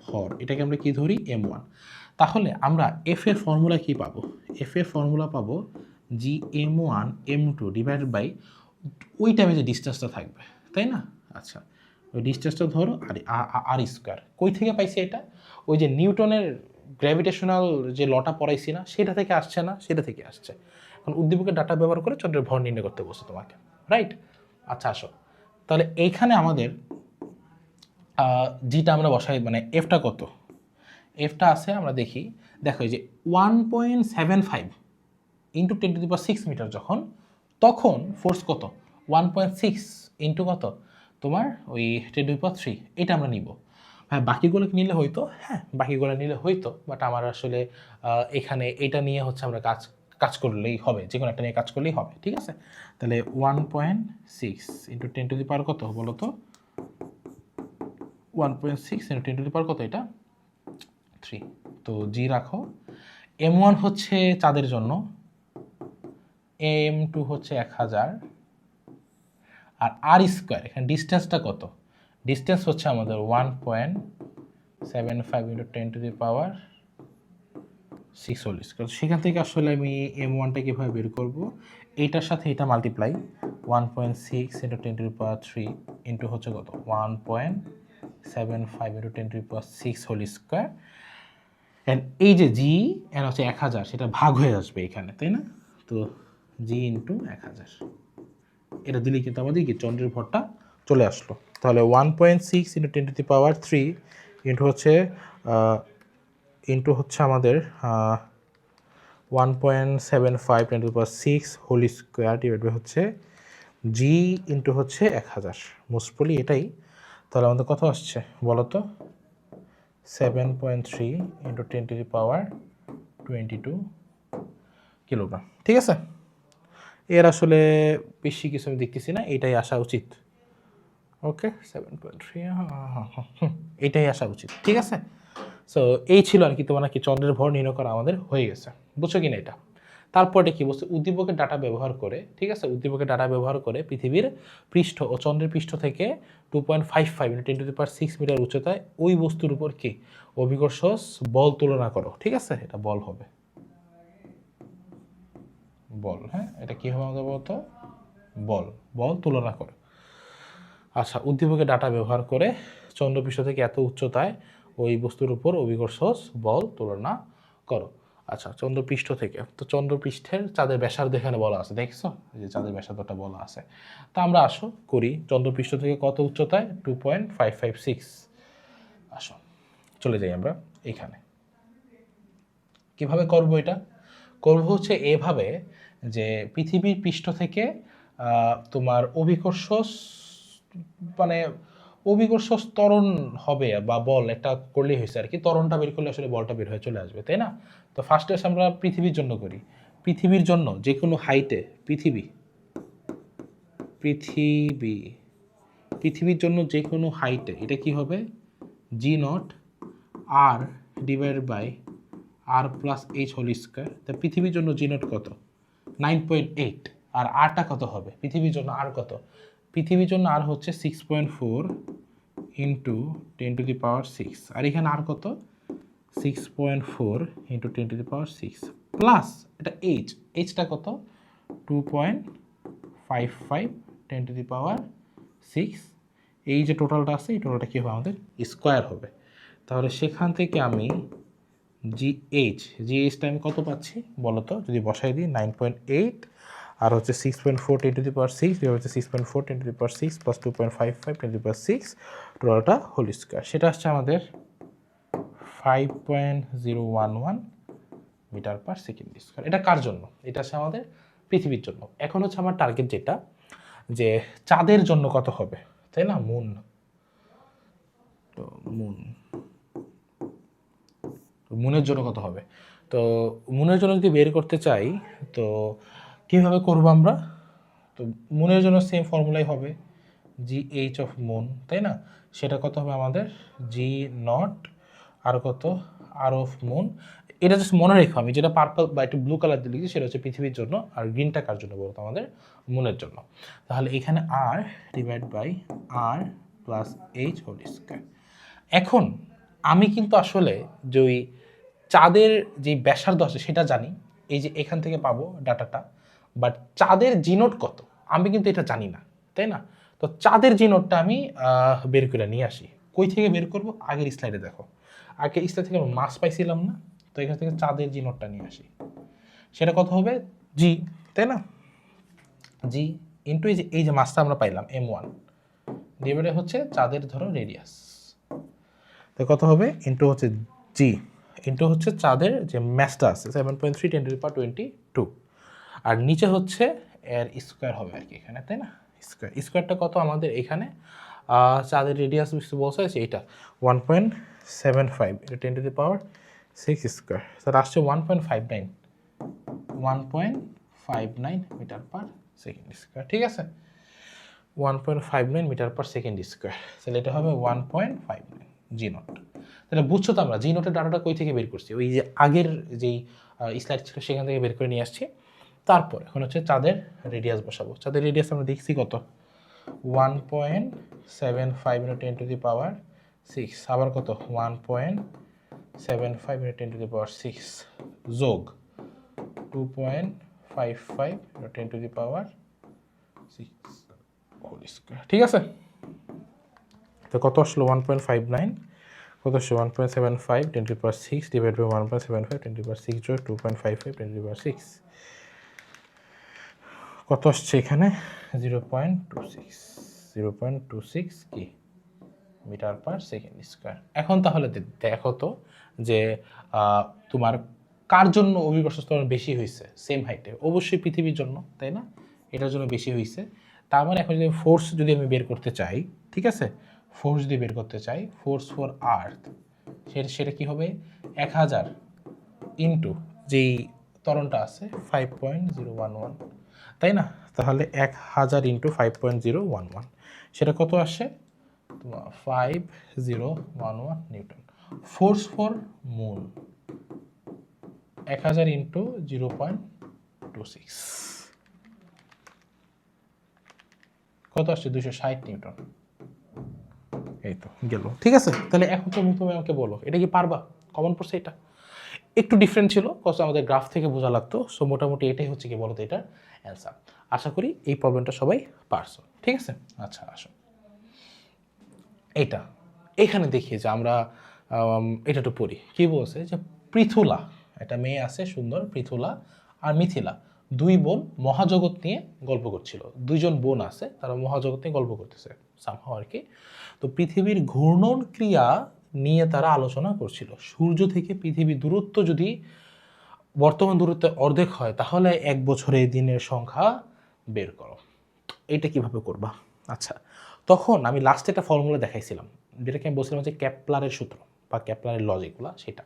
ভর এটাকে আমরা কি ধরি? m1। তাহলে আমরা এফ এর ফর্মুলা কি পাবো? এফ এর ফর্মুলা পাবো জি m1 m2 ডিভাইডেড বাই ওই টাইমে যে ডিস্টেন্সটা থাকবে, তাই না? আচ্ছা, ওই ডিস্টেন্সটা ধরো আর স্কোয়ার। কই থেকে পাইছি এটা? ওই যে নিউটনের গ্র্যাভিটেশনাল যে লটা পড়াইছি না, সেটা থেকে আসছে না? সেটা থেকে আসছে। এখন উদ্দীপকের ডাটা ব্যবহার করে চন্দ্রের ভর নির্ণয় করতে বসে তোমাকে, রাইট? আচ্ছা, আসো তাহলে এইখানে আমাদের জিটা আমরা বসাই, মানে এফটা কত? এফটা আছে আমরা দেখি, দেখো এই যে 1.75 ইন্টু 10⁶ মিটার যখন, তখন ফোর্স কত? 1.6 ইন্টু কত তোমার ওই 10⁻³ এটা আমরা নিব। হ্যাঁ, বাকিগুলোকে নিলে হইতো, হ্যাঁ বাকিগুলো নিলে হইতো, বাট আমার আসলে এখানে এটা নিয়ে হচ্ছে আমরা কাজ করলেই হবে, যে কোনো একটা নিয়ে কাজ করলেই হবে, ঠিক আছে। তাহলে 1.6 ইন্টু 10⁻³ কত বলো তো? 1.6 ইন্টু 10⁻³ কত এটা? 3। তো জি রাখো। m1 হচ্ছে চাঁদের জন্য, m2 হচ্ছে 1000, আর আর স্কোয়ার এখানে ডিস্টেন্সটা কত? ডিস্টেন্স হচ্ছে আমাদের 1.75 ইন্টু 10⁻6 হোল স্কোয়ার। সেখান থেকে আসলে আমি m1টা কীভাবে বের করবো? এইটার সাথে এটা মাল্টিপ্লাই 1.6 ইন্টু 10⁻³ ইন্টু হচ্ছে কত? 1.75 ইন্টু 10⁻6 হোল স্কোয়ার। অ্যান্ড এই যে জি এন হচ্ছে 1000, সেটা ভাগ হয়ে আসবে এখানে, তাই না? তো জি ইন্টু 1000 এটা দিলেই কিন্তু আমাদের কি চন্দ্রের ভরটা চলে আসলো। তাহলে 1.6 ইন্টু 10⁻³ ইন্টু হচ্ছে আমাদের 1.75 10⁻6 হোল স্কোয়ার ডিভাইড বাই হচ্ছে জি ইন্টু হচ্ছে 1000, মোস্টলি এটাই। তাহলে আমাদের কত আসছে বলো তো? 7.3 ইন্টু 10⁻22 কিলোগ্রাম, ঠিক আছে। এর আসলে বেশি কিছু আমি দেখতেছি না, এটাই আসা উচিত। ওকে, 7.3, এইটাই আসা উচিত, ঠিক আছে। সো এই ছিল আর কি, তোমার কি চন্দ্রের ভর নির্ণয় করা আমাদের হয়ে গেছে, বুঝছো কিনা এটা? তারপরে কি বলছে, উদ্দীপকের ডাটা ব্যবহার করে, ঠিক আছে, উদ্দীপকের ডাটা ব্যবহার করে পৃথিবীর পৃষ্ঠ ও চন্দ্রের পৃষ্ঠ থেকে 2.55 ইন্টু 10⁻6 মিটার উচ্চতায় ওই বস্তুর উপর কি অভিকর্ষ বল তুলনা করো, ঠিক আছে। এটা বল হবে, বল, হ্যাঁ এটা কি হবে আমাদের বলতো? বল তুলনা করো। আচ্ছা, উদ্দীপকের ডাটা ব্যবহার করে চন্দ্রপৃষ্ঠ থেকে এত উচ্চতায় ওই বস্তুর উপর অভিকর্ষ বল তুলনা করো। আচ্ছা, চন্দ্রপৃষ্ঠ থেকে, তো চন্দ্রপৃষ্ঠের চাঁদের ব্যাসার্ধ এখানে বলা আছে, দেখছো যে চাঁদের ব্যাসার্ধটা বলা আছে। তা আমরা আসো করি, চন্দ্রপৃষ্ঠ থেকে কত উচ্চতায়? 2.556। আসো চলে যাই আমরা এখানে। কিভাবে করব এটা? করব হচ্ছে এভাবে যে পৃথিবীর পৃষ্ঠ থেকে তোমার অভিকর্ষ, মানে অভিকর্ষ ত্বরণ হবে বা বল একটা করলেই হয়েছে আর কি, ত্বরণটা বের করলে আসলে বলটা বের হয়ে চলে আসবে, তাই না? তো ফার্স্টে আমরা পৃথিবীর জন্য করি। পৃথিবীর জন্য যে কোনো হাইটে, পৃথিবীর জন্য যে কোনো হাইটে এটা কি হবে? G naught R divide by R plus H whole square. তা পৃথিবীর জন্য জি নট কত? 9.8। আর আরটা কত হবে পৃথিবীর জন্য? আর কত? পৃথিবীর জন্য আর হচ্ছে 6.4 ইন্টু 10⁻6। আর এখানে আর কত? 6.4 ইন্টু 10⁻6 প্লাস এটা এইচটা কত? 2.55 10⁻6 এই যে টোটালটা আছে এই টোটালটা কী হবে আমাদের স্কোয়ার হবে। তাহলে সেখান থেকে আমি জিএইচটা আমি কত পাচ্ছি বলো তো, যদি বসাই দিই 9.8 আর হচ্ছে 6.4 10 টু দি পাওয়ার 6 দিয়ে হচ্ছে 6.4 10 to the power 6 plus 2.55 10 to the power 6 টোটালটা হোল স্কোয়ার, সেটা আসছে আমাদের 5.011 মিটার পার সেকেন্ড স্কোয়ার। এটা কার জন্য? এটা আছে আমাদের পৃথিবীর জন্য। এখন হচ্ছে আমার টার্গেট যেটা, যে চাঁদের জন্য কত হবে, তাই না? মুন, তো মুনের জন্য কত হবে? তো মুনের জন্য যদি বের করতে চাই তো কীভাবে করবো আমরা? তো মুনের জন্য সেম ফর্মুলাই হবে GH অফ মুন, তাই না? সেটা কত হবে আমাদের G0 আর কত আর অফ মুন। এটা জাস্ট মনে রেখো, আমি যেটা পার্পল বা একটু ব্লু কালার দিয়ে লিখছি সেটা হচ্ছে পৃথিবীর জন্য, আর গ্রিনটা কার জন্য বলতো? আমাদের মুনের জন্য। তাহলে এখানে R divide by R plus H whole square. এখন আমি কিন্তু আসলে যে ওই চাঁদের যে ব্যাসার্ধ আছে সেটা জানি, এই যে এখান থেকে পাবো ডাটাটা, বাট চাঁদের জিনোট কত আমি কিন্তু এটা জানি না, তাই না? তো চাঁদের জিনোটটা আমি বের করে নিয়ে আসি। কই থেকে বের করব? আগের স্লাইডে দেখো, আগের স্লাইড থেকে মাস পাইছিলাম না, তো এখান থেকে চাঁদের জিনোটটা নিয়ে আসি। সেটা কত হবে? জি, তাই না? জি ইন্টু এই যে মাসটা আমরা পাইলাম M1 ডিভাইডেড হচ্ছে চাঁদের ধরো রেডিয়াস, তো কত হবে? ইন্টু হচ্ছে জি ইন্টু হচ্ছে চাঁদের যে ম্যাসটা আছে 7.3 10 টু দি পাওয়ার 22, আর নিচে হচ্ছে এর স্কোয়ার হবে আর কি এখানে, তাই না? স্কোয়ারটা কত আমাদের এখানে? চাঁদের রেডিয়াস বলছে আছে এটা 1.75, এটা 10 টু দি পাওয়ার 6 স্কোয়ার, তাহলে আসছে 1.59 মিটার পার সেকেন্ড স্কোয়ার, ঠিক আছে? 1.59 মিটার পার সেকেন্ড স্কোয়ার, তাহলে এটা হবে 1.59 G0। তাহলে বুঝছো তো আমরা G0 ডাটাটা কই থেকে বের করছি? ওই যে আগের যেই স্লাইড ছিল সেখান থেকে বের করে নিয়ে আসছি। তারপর এখন হচ্ছে চাঁদের রেডিয়াস বসাবো। চাঁদের রেডিয়াস আমরা দেখছি কত? 1.75 × 10 টু দি পাওয়ার 6, আবার কত 1.75 × 10 টু দি পাওয়ার 6 যোগ 2.55 × 10 to the power 6 whole square, ঠিক আছে? তো কত আসলো? 1.59, কত আসছে? 1.75 10 to the power 6 divide by 1.75 10 to the power 6 যোগ 2.55 10 টু দি পাওয়ার 6, কত আসছে এখানে? 0.26 কি মিটার পার সেকেন্ড স্কোয়ার। এখন তাহলে দেখো তো যে তোমার কার জন্য অভিকর্ষ ত্বরণ বেশি হয়েছে সেম হাইটে? অবশ্যই পৃথিবীর জন্য, তাই না? এটার জন্য বেশি হয়েছে। তার মানে এখন যদি ফোর্স যদি আমি বের করতে চাই, ঠিক আছে, ফোর্স যদি বের করতে চাই, ফোর্স ফর আর্থ, সেটা কি হবে? 1000 ইন্টু যেই ত্বরণটা আছে 5.011, তাই না? তাহলে 1000 ইন্টু 5.011, সেটা কত আসে? তোমার 5011 Newton. Force for moon 1000 into 0.26, কত আসছে? 260 নিউটন। এই তো গেল, ঠিক আছে? তাহলে এখন তুমি আমাকে বলো, এটা কি পারবা? কমন পড়ছে এটা? একটু ডিফারেন্ট ছিল, কজ আমাদের গ্রাফ থেকে বোঝা লাগতো। সো মোটামুটি এটাই হচ্ছে কি বলতো এটার অ্যান্সার। আশা করি এই প্রবলেমটা সবাই পারছো, ঠিক আছে? আচ্ছা আসো, এইটা এখানে দেখি যে আমরা এটা একটু পড়ি। কি বলছে যে পৃথুলা, একটা মেয়ে আছে সুন্দর, পৃথুলা আর মিথিলা, দুই বোন মহাজগৎ নিয়ে গল্প করছিল। দুইজন বোন আছে, তারা মহাজগৎ নিয়ে গল্প করতেছে সামহাও আর কি। তো পৃথিবীর ঘূর্ণন ক্রিয়া নিয়ে তারা আলোচনা করছিল। সূর্য থেকে পৃথিবীর দূরত্ব যদি বর্তমান দূরত্বের অর্ধেক হয় তাহলে এক বছরে দিনের সংখ্যা বের করো। এইটা কিভাবে করবা? আচ্ছা, তখন আমি লাস্টে একটা ফর্মুলা দেখাইছিলাম, যেটাকে আমি বলছিলাম যে ক্যাপলারের সূত্র বা ক্যাপলারের লজিকগুলো, সেটা।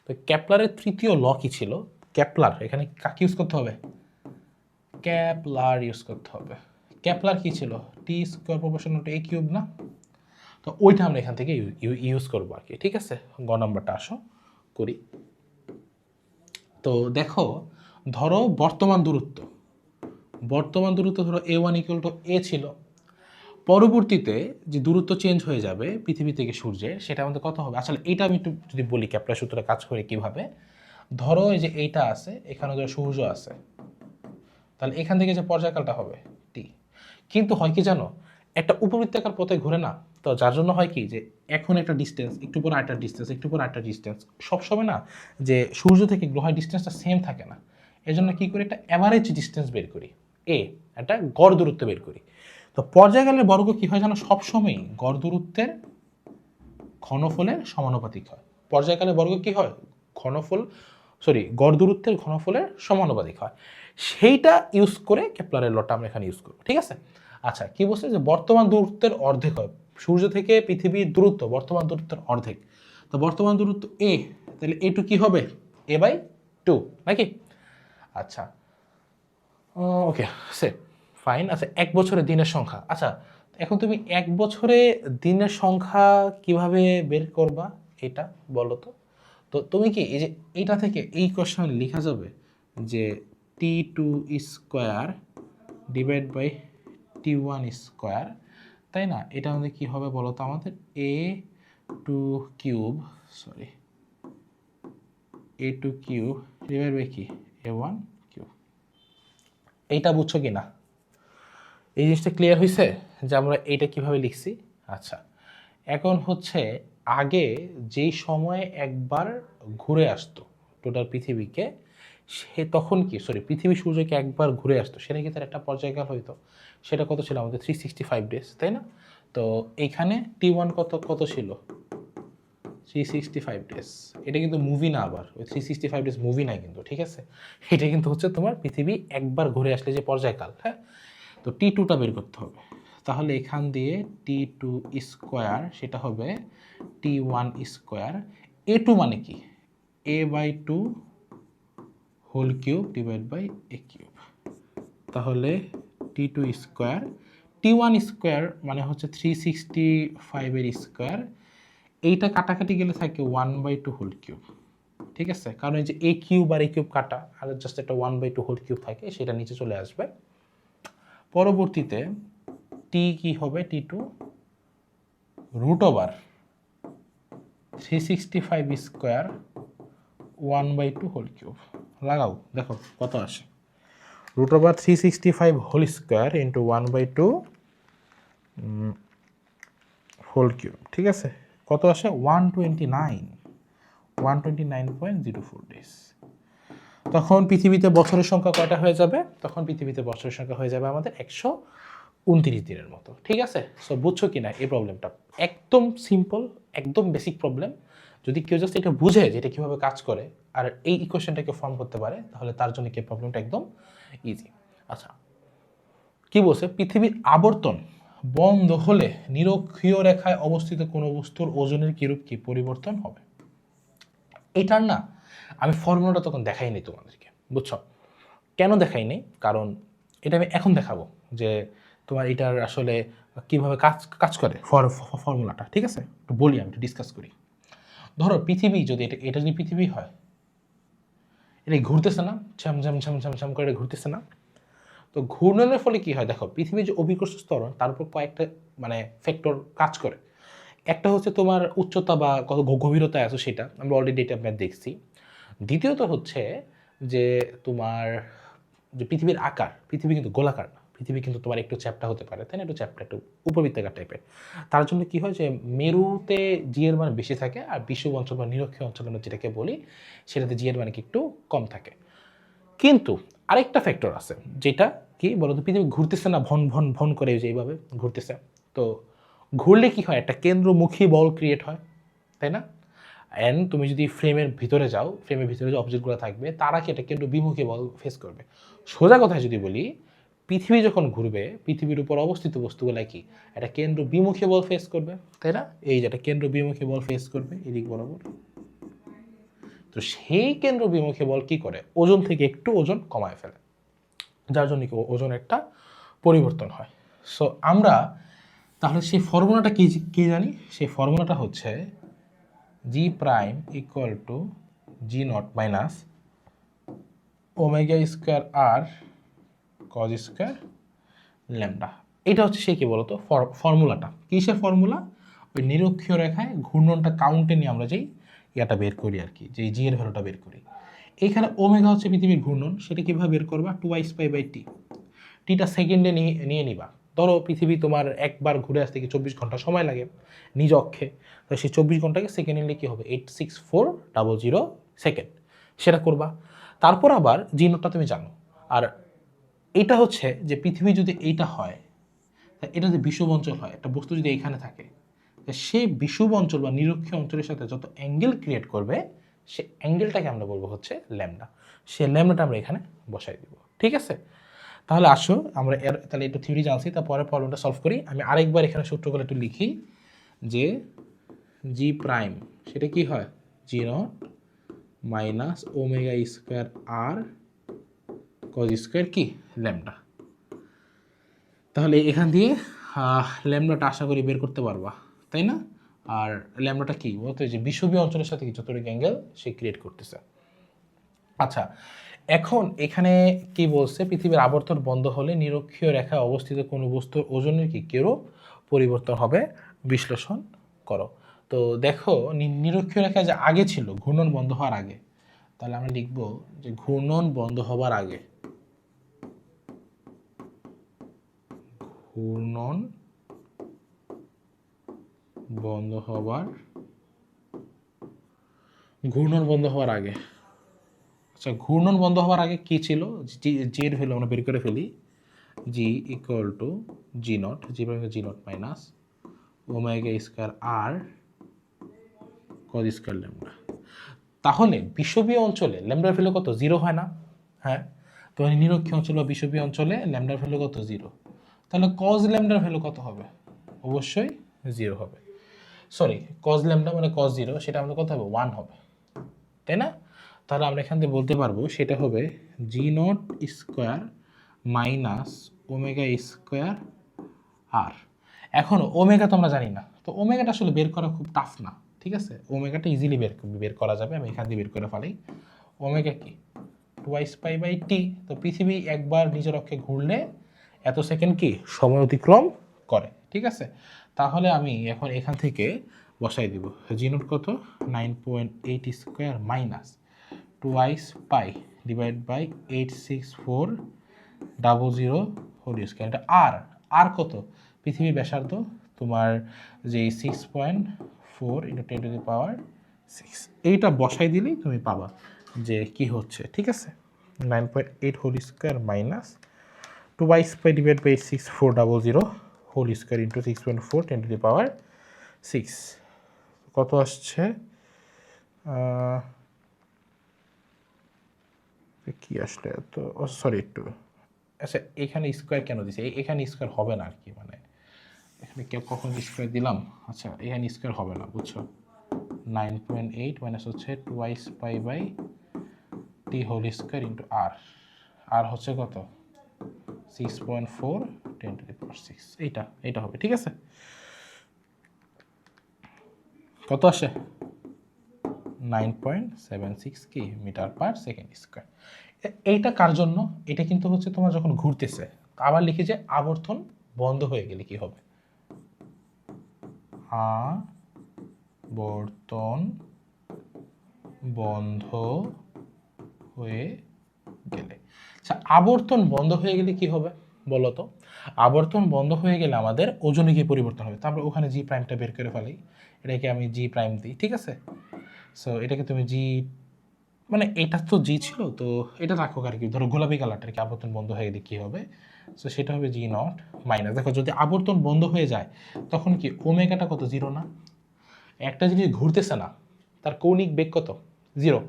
তো ক্যাপলারের তৃতীয় ল কি ছিল? ক্যাপলার, এখানে কাকে ইউজ করতে হবে? ক্যাপলার ইউজ করতে হবে। ক্যাপলার কি ছিল? T square proportional to A cube না? তো ওইটা আমরা এখান থেকে ইউজ করবো আর কি, ঠিক আছে? গ নাম্বারটা আসো করি। তো দেখো, ধরো বর্তমান দূরত্ব ধরো A1 ইকুয়াল টু A ছিল। পরবর্তীতে যে দূরত্ব চেঞ্জ হয়ে যাবে পৃথিবী থেকে সূর্যের, সেটা আমাদের কত হবে? আসলে এইটা আমি একটু যদি বলি ক্যাপলার সূত্রে কাজ করে কিভাবে। ধরো এই যে এইটা আছে, এখানে ধরো সূর্য আছে, তাহলে এখান থেকে যে পর্যায়কালটা হবে টি। কিন্তু হয় কি জানো, একটা উপবৃত্তাকার পথে ঘুরে না, তো যার জন্য হয় কি যে এখন একটা ডিস্টেন্স, একটু পর একটা ডিস্টেন্স, একটু পর একটা ডিস্টেন্স, সবসময় না যে সূর্য থেকে গ্রহের ডিস্টেন্সটা সেম থাকে না। এজন্য কী করি, একটা অ্যাভারেজ ডিস্টেন্স বের করি, একটা গড় দূরত্ব বের করি। তো পর্যায়কালের বর্গ কী হয় জানো, সবসময়ই গড় দূরত্বের ঘনফলের সমানুপাতিক হয়। পর্যায়কালের বর্গ কী হয়, গড় দূরত্বের ঘনফলের সমানুপাতিক হয়। সেইটা ইউজ করে কেপলারের লটা আমরা এখানে ইউজ করব, ঠিক আছে। আচ্ছা, কি বলছে যে বর্তমান দূরত্বের অর্ধেক হয়, সূর্য থেকে পৃথিবীর দূরত্ব বর্তমান দূরত্বের অর্ধেক। তো বর্তমান দূরত্ব তাহলে এ টু কি হবে, a/2 নাকি? আচ্ছা, ওকে, সে ফাইন। আচ্ছা, 1 বছরে দিনের সংখ্যা। আচ্ছা, এখন তুমি 1 বছরে দিনের সংখ্যা কিভাবে বের করবা এটা বলো তো। তো তুমি কি এই যে এইটা থেকে এই কোশ্চেন লেখা যাবে যে t2 square divide by t1 square, তাই না? এটা আমাদের কি হবে বলো তো, আমাদের a2 কিউব ডিভাইড বাই কি a1 কিউব। এইটা বুঝছো কি না? এই জিনিসটা ক্লিয়ার হয়েছে যে আমরা এইটা কিভাবে লিখছি? আচ্ছা, এখন হচ্ছে আগে যেই সময়ে একবার ঘুরে আসতো টোটাল পৃথিবীকে, সে তখন কি পৃথিবী সূর্যকে একবার ঘুরে আসতো, সেটা কি তার একটা পর্যায়কাল হইতো। সেটা কত ছিল আমাদের 365 ডেজ, তাই না? তো এইখানে t1 কত ছিল 365 ডেজ। এটা কিন্তু মুভি না, আবার ওই 365 ডেজ মুভি নাই কিন্তু, ঠিক আছে। এটা কিন্তু হচ্ছে তোমার পৃথিবী একবার ঘুরে আসলে যে পর্যায়কাল। হ্যাঁ, তো t2টা বের করতে হবে। তাহলে এখান দিয়ে t2 স্কোয়ার সেটা হবে t1 স্কোয়ার। a2 মানে কি, a/2 whole cube divide by a cube. তাহলে t2 স্কোয়ার, t1 স্কোয়ার মানে হচ্ছে 365 এর স্কোয়ার। এইটা কাটাকাটি গেলে থাকে 1/2 হোল কিউব, ঠিক আছে। কারণ এই যে a কিউব আর a কিউব কাটা, আর জাস্ট একটা 1/2 হোল কিউব থাকে, সেটা নিচে চলে আসবে। পরবর্তীতে টি কি হবে, t2 root over 365 square 1/2 whole cube. লাগাও, দেখো কত আসে। Root over 365 whole square into 1/2 whole cube, ঠিক আছে। কত আসে 129.04 ডেজ। তখন পৃথিবীতে বছরের সংখ্যা কয়টা হয়ে যাবে? তখন পৃথিবীতে বছরের সংখ্যা হয়ে যাবে আমাদের 129 দিনের মতো, ঠিক আছে। সো বুঝছো কি না এই প্রবলেমটা? একদম সিম্পল, একদম বেসিক প্রবলেম। যদি কেউ জাস্ট এটা বুঝে যে এটা কীভাবে কাজ করে আর এই ইকুয়েশনটাকে ফর্ম করতে পারে, তাহলে তার জন্য কি প্রবলেমটা একদম ইজি। আচ্ছা, কি বলছে, পৃথিবীর আবর্তন বন্ধ হলে নিরক্ষীয় রেখায় অবস্থিত কোনো বস্তুর ওজনের কিরূপ কি পরিবর্তন হবে? এটার না আমি ফর্মুলাটা তখন দেখাইনি তোমাদেরকে, বুঝছো? কেন দেখাইনি? কারণ এটা আমি এখন দেখাবো যে তোমার এটার আসলে কীভাবে কাজ করে ফর্মুলাটা, ঠিক আছে। একটু বলি, আমি একটু ডিসকাস করি। ধরো পৃথিবী যদি এটা যদি পৃথিবী হয়, এটা ঘুরতেছে না, ঝাম করে ঘুরতেছে না। তো ঘূর্ণনের ফলে কি হয় দেখো, পৃথিবীর যে অভিকর্ষ ত্বরণ তার উপর কয়েকটা ফ্যাক্টর কাজ করে। একটা হচ্ছে তোমার উচ্চতা বা কত গভীরতায় আছে সেটা আমরা অলরেডি এটা ম্যাথ দেখছি। দ্বিতীয়ত হচ্ছে যে তোমার যে পৃথিবীর আকার, পৃথিবী কিন্তু গোলাকার না, পৃথিবী কিন্তু তোমার একটু চ্যাপ্টা হতে পারে, তাই না? একটু চ্যাপ্টা, একটু উপবৃত্তাকার টাইপের। তার জন্য কি হয় যে মেরুতে জি এর মান বেশি থাকে, আর বিষুব অঞ্চল বা নিরক্ষীয় অঞ্চল আমরা যেটাকে বলি সেটাতে জি এর মান কি একটু কম থাকে। কিন্তু আরেকটা ফ্যাক্টর আছে, যেটা কি বলতো, পৃথিবী ঘুরতেছে না ভন ভন ভন করে, যে এইভাবে ঘুরতেছে। তো ঘুরলে কি হয়, একটা কেন্দ্রমুখী বল ক্রিয়েট হয়, তাই না? অ্যান্ড তুমি যদি ফ্রেমের ভিতরে যাও, ফ্রেমের ভিতরে যে অবজেক্টগুলো থাকবে তারা কি একটা কেন্দ্র বিমুখী বল ফেস করবে। সোজা কথায় যদি বলি, পৃথিবী যখন ঘুরবে পৃথিবীর উপর অবস্থিত বস্তুগুলো কি একটা কেন্দ্র বিমুখী বল ফেস করবে, তাই না? এই যে একটা কেন্দ্র বিমুখী বল ফেস করবে এদিক বরাবর। তো সেই কেন্দ্র বিমুখী বল কি করে, ওজন থেকে একটু ওজন কমায় ফেলে, যার জন্য কি ওজন একটা পরিবর্তন হয়। সো আমরা তাহলে সেই ফর্মুলাটা কি জানি, সেই ফর্মুলাটা হচ্ছে G prime equal to G naught minus omega square R cos square lambda. এটা হচ্ছে সে কি বলতো ফর্মুলাটা, কিসের ফর্মুলা? ওই নিরক্ষীয় রেখায় ঘূর্ণনটা কাউন্টে নিয়ে আমরা যেই ইয়াটা বের করি আর কি, যেই জি এর ভ্যালুটা বের করি। এইখানে ওমেগা হচ্ছে পৃথিবীর ঘূর্ণন, সেটা কীভাবে বের করবা? 2 স্পাই বাই টি, টিটা সেকেন্ডে নিয়ে নিবা, ধরো পৃথিবী তোমার একবার ঘুরে আসতে কি 24 ঘন্টা সময় লাগে নিজ অক্ষে, তো সেই 24 ঘন্টাকে সেকেন্ড নিলে কী হবে 86400 সেকেন্ড, সেটা করবা। তারপর আবার জি নোটটা তুমি জানো, আর এটা হচ্ছে যে পৃথিবী যদি এইটা হয়, তা এটা যদি বিষুব অঞ্চল হয়, একটা বস্তু যদি এইখানে থাকে, সেই বিষুব অঞ্চল বা নিরক্ষীয় অঞ্চলের সাথে যত অ্যাঙ্গেল ক্রিয়েট করবে সে অ্যাঙ্গেলটাকে আমরা বলবো হচ্ছে ল্যামডা। সে ল্যামডাটা আমরা এখানে বসাই দিব, ঠিক আছে? তাহলে আসো আমরা তাহলে একটু থিওরি জানছি, তারপরে প্রবলেমটা সলভ করি। আমি আরেকবার এখানে সূত্রগুলো একটু লিখি যে জি প্রাইম সেটা কি হয় G naught minus omega square R cos square কি ল্যামডা। তাহলে এখান দিয়ে ল্যামডাটা আশা করি বের করতে পারবা, তাই না? আর ল্যামডাটা কি বলতে যে বিষুবীয় অঞ্চলের সাথে যতটুকু অ্যাঙ্গেল সে ক্রিয়েট করতেছে। আচ্ছা, এখন এখানে কি বলছে, পৃথিবীর আবর্তন বন্ধ হলে নিরক্ষীয় রেখায় অবস্থিত কোনো বস্তুর ওজনের কি কিরূপ পরিবর্তন হবে বিশ্লেষণ করো। তো দেখো নিরক্ষীয় রেখা যে আগে ছিল ঘূর্ণন বন্ধ হওয়ার আগে, তাহলে আমরা লিখব যে ঘূর্ণন বন্ধ হবার আগে, ঘূর্ণন বন্ধ হবার আগে। আচ্ছা, ঘূর্ণন বন্ধ হওয়ার আগে কি ছিল, জি এর ভ্যালু আমরা বের করে ফেলি, G equal to G naught, G naught minus omega square R cos square lambda. তাহলে বিষুবীয় অঞ্চলে ল্যামডার ভ্যালু কত, জিরো হয় না? হ্যাঁ, তো নিরক্ষীয় অঞ্চল বা বিষুবীয় অঞ্চলে ল্যামডার ভ্যালু কত, জিরো। তাহলে কজ ল্যামডার ভ্যালু কত হবে, অবশ্যই জিরো হবে। সরি, কজ ল্যামডা মানে কজ জিরো, সেটা আমাদের কত হবে, 1 হবে, তাই না? তাহলে আমরা এখান থেকে বলতে পারবো সেটা হবে G naught square minus omega square R. এখন ওমেগা তো আমরা জানি না, তো ওমেগাটা আসলে বের করা খুব টাফ না, ঠিক আছে? ওমেগাটা ইজিলি বের করা যাবে, আমি এখান দিয়ে বের করে ফেলি। ওমেগা কি, 2π/t। তো পৃথিবী একবার নিজের অক্ষে ঘুরলে এত সেকেন্ড কি সময় অতিক্রম করে, ঠিক আছে? তাহলে আমি এখন এখান থেকে বসাই দিব জি নোট কত, 9.8 square minus 2π divide by 86400 whole square. এটা আর কত, পৃথিবীর ব্যাসার্ধ তোমার যে 6.4 × 10⁶, এইটা বসাই দিলেই তুমি পাবা যে কি হচ্ছে, ঠিক আছে? 9.8 whole square minus 2π divide by 86400 whole square into 6.4 10⁶, কত আসছে, কি আসলে তো, সরি একটু, আচ্ছা এখানে স্কোয়ার কেন দিছে, এখানে স্কোয়ার হবে না আর কি, মানে এখানে কখন স্কোয়ার দিলাম, আচ্ছা এখানে স্কোয়ার হবে না, বুঝছো? 9.8 মাইনাস হচ্ছে 2π/t হোল স্কোয়ার ইন্টু আর হচ্ছে কত 6.4 10⁶, এইটা হবে, ঠিক আছে? কত আসে 9.76 কি মিটার পার সেকেন্ড স্কোয়ার। এইটা কার জন্য, এটা কিন্তু হচ্ছে তোমার যখন ঘুরতেছে। আবার লিখি যে আবর্তন বন্ধ হয়ে গেলে কি হবে, আবর্তন বন্ধ হয়ে গেলে। আচ্ছা, আবর্তন বন্ধ হয়ে গেলে কি হবে বলো তো? আবর্তন বন্ধ হয়ে গেলে আমাদের ওজনে কি পরিবর্তন হবে, তারপরে ওখানে জি প্রাইমটা বের করে ফেলি, এটাকে আমি জি প্রাইম দিই, ঠিক আছে? সো এটাকে তুমি জি, মানে এটা তো জি ছিল, তো এটা রাখো আর কি, ধরো গোলাপি কালারটার কি আবর্তন বন্ধ হয়ে গেলে কী হবে, সো সেটা হবে জি নট মাইনাস, দেখো যদি আবর্তন বন্ধ হয়ে যায় তখন কি ওমেগাটা কত, জিরো না? একটা জিনিস ঘুরতেছে না, তার কৌণিক বেগ কত, জিরো,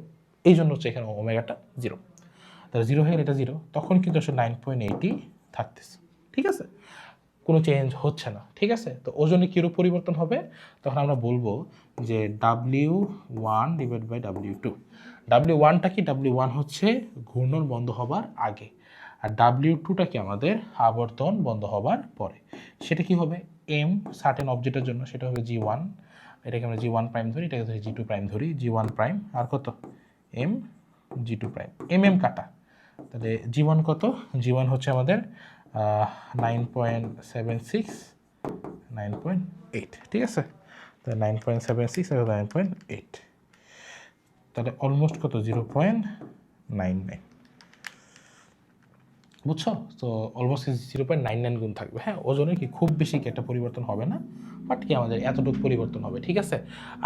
এই জন্য হচ্ছে এখানে ওমেগাটা জিরো। তাহলে জিরো হয়ে গেলে এটা জিরো, তখন কিন্তু আসলে 9.80 থাকতেছে, ঠিক আছে? কোনো চেঞ্জ হচ্ছে না, ঠিক আছে? তো ওজনে কীরূপ পরিবর্তন হবে, তখন আমরা বলবো যে W1 ডিভাইড বাই W2। W1টা কি, W1 হচ্ছে ঘূর্ণন বন্ধ হবার আগে, আর W2টা কি আমাদের আবর্তন বন্ধ হবার পরে। সেটা কি হবে, এম সার্টেন অবজেক্টের জন্য সেটা হবে G1, এটাকে আমরা G1 প্রাইম ধরি, এটাকে ধরি G2 প্রাইম ধরি, G1 প্রাইম আর কত এম G2 প্রাইম, কাটা। তাহলে G1 কত, G1 হচ্ছে আমাদের 9.76 9.8, ঠিক আছে? তাহলে 9.76 আর 9.8, তাহলে অলমোস্ট কত 0.99। বুঝছো? তো অলমোস্ট 0.99 গুণ থাকবে। হ্যাঁ, ওজনের কি খুব বেশি কি একটা পরিবর্তন হবে না, বাট কি আমাদের এতটুকু পরিবর্তন হবে, ঠিক আছে?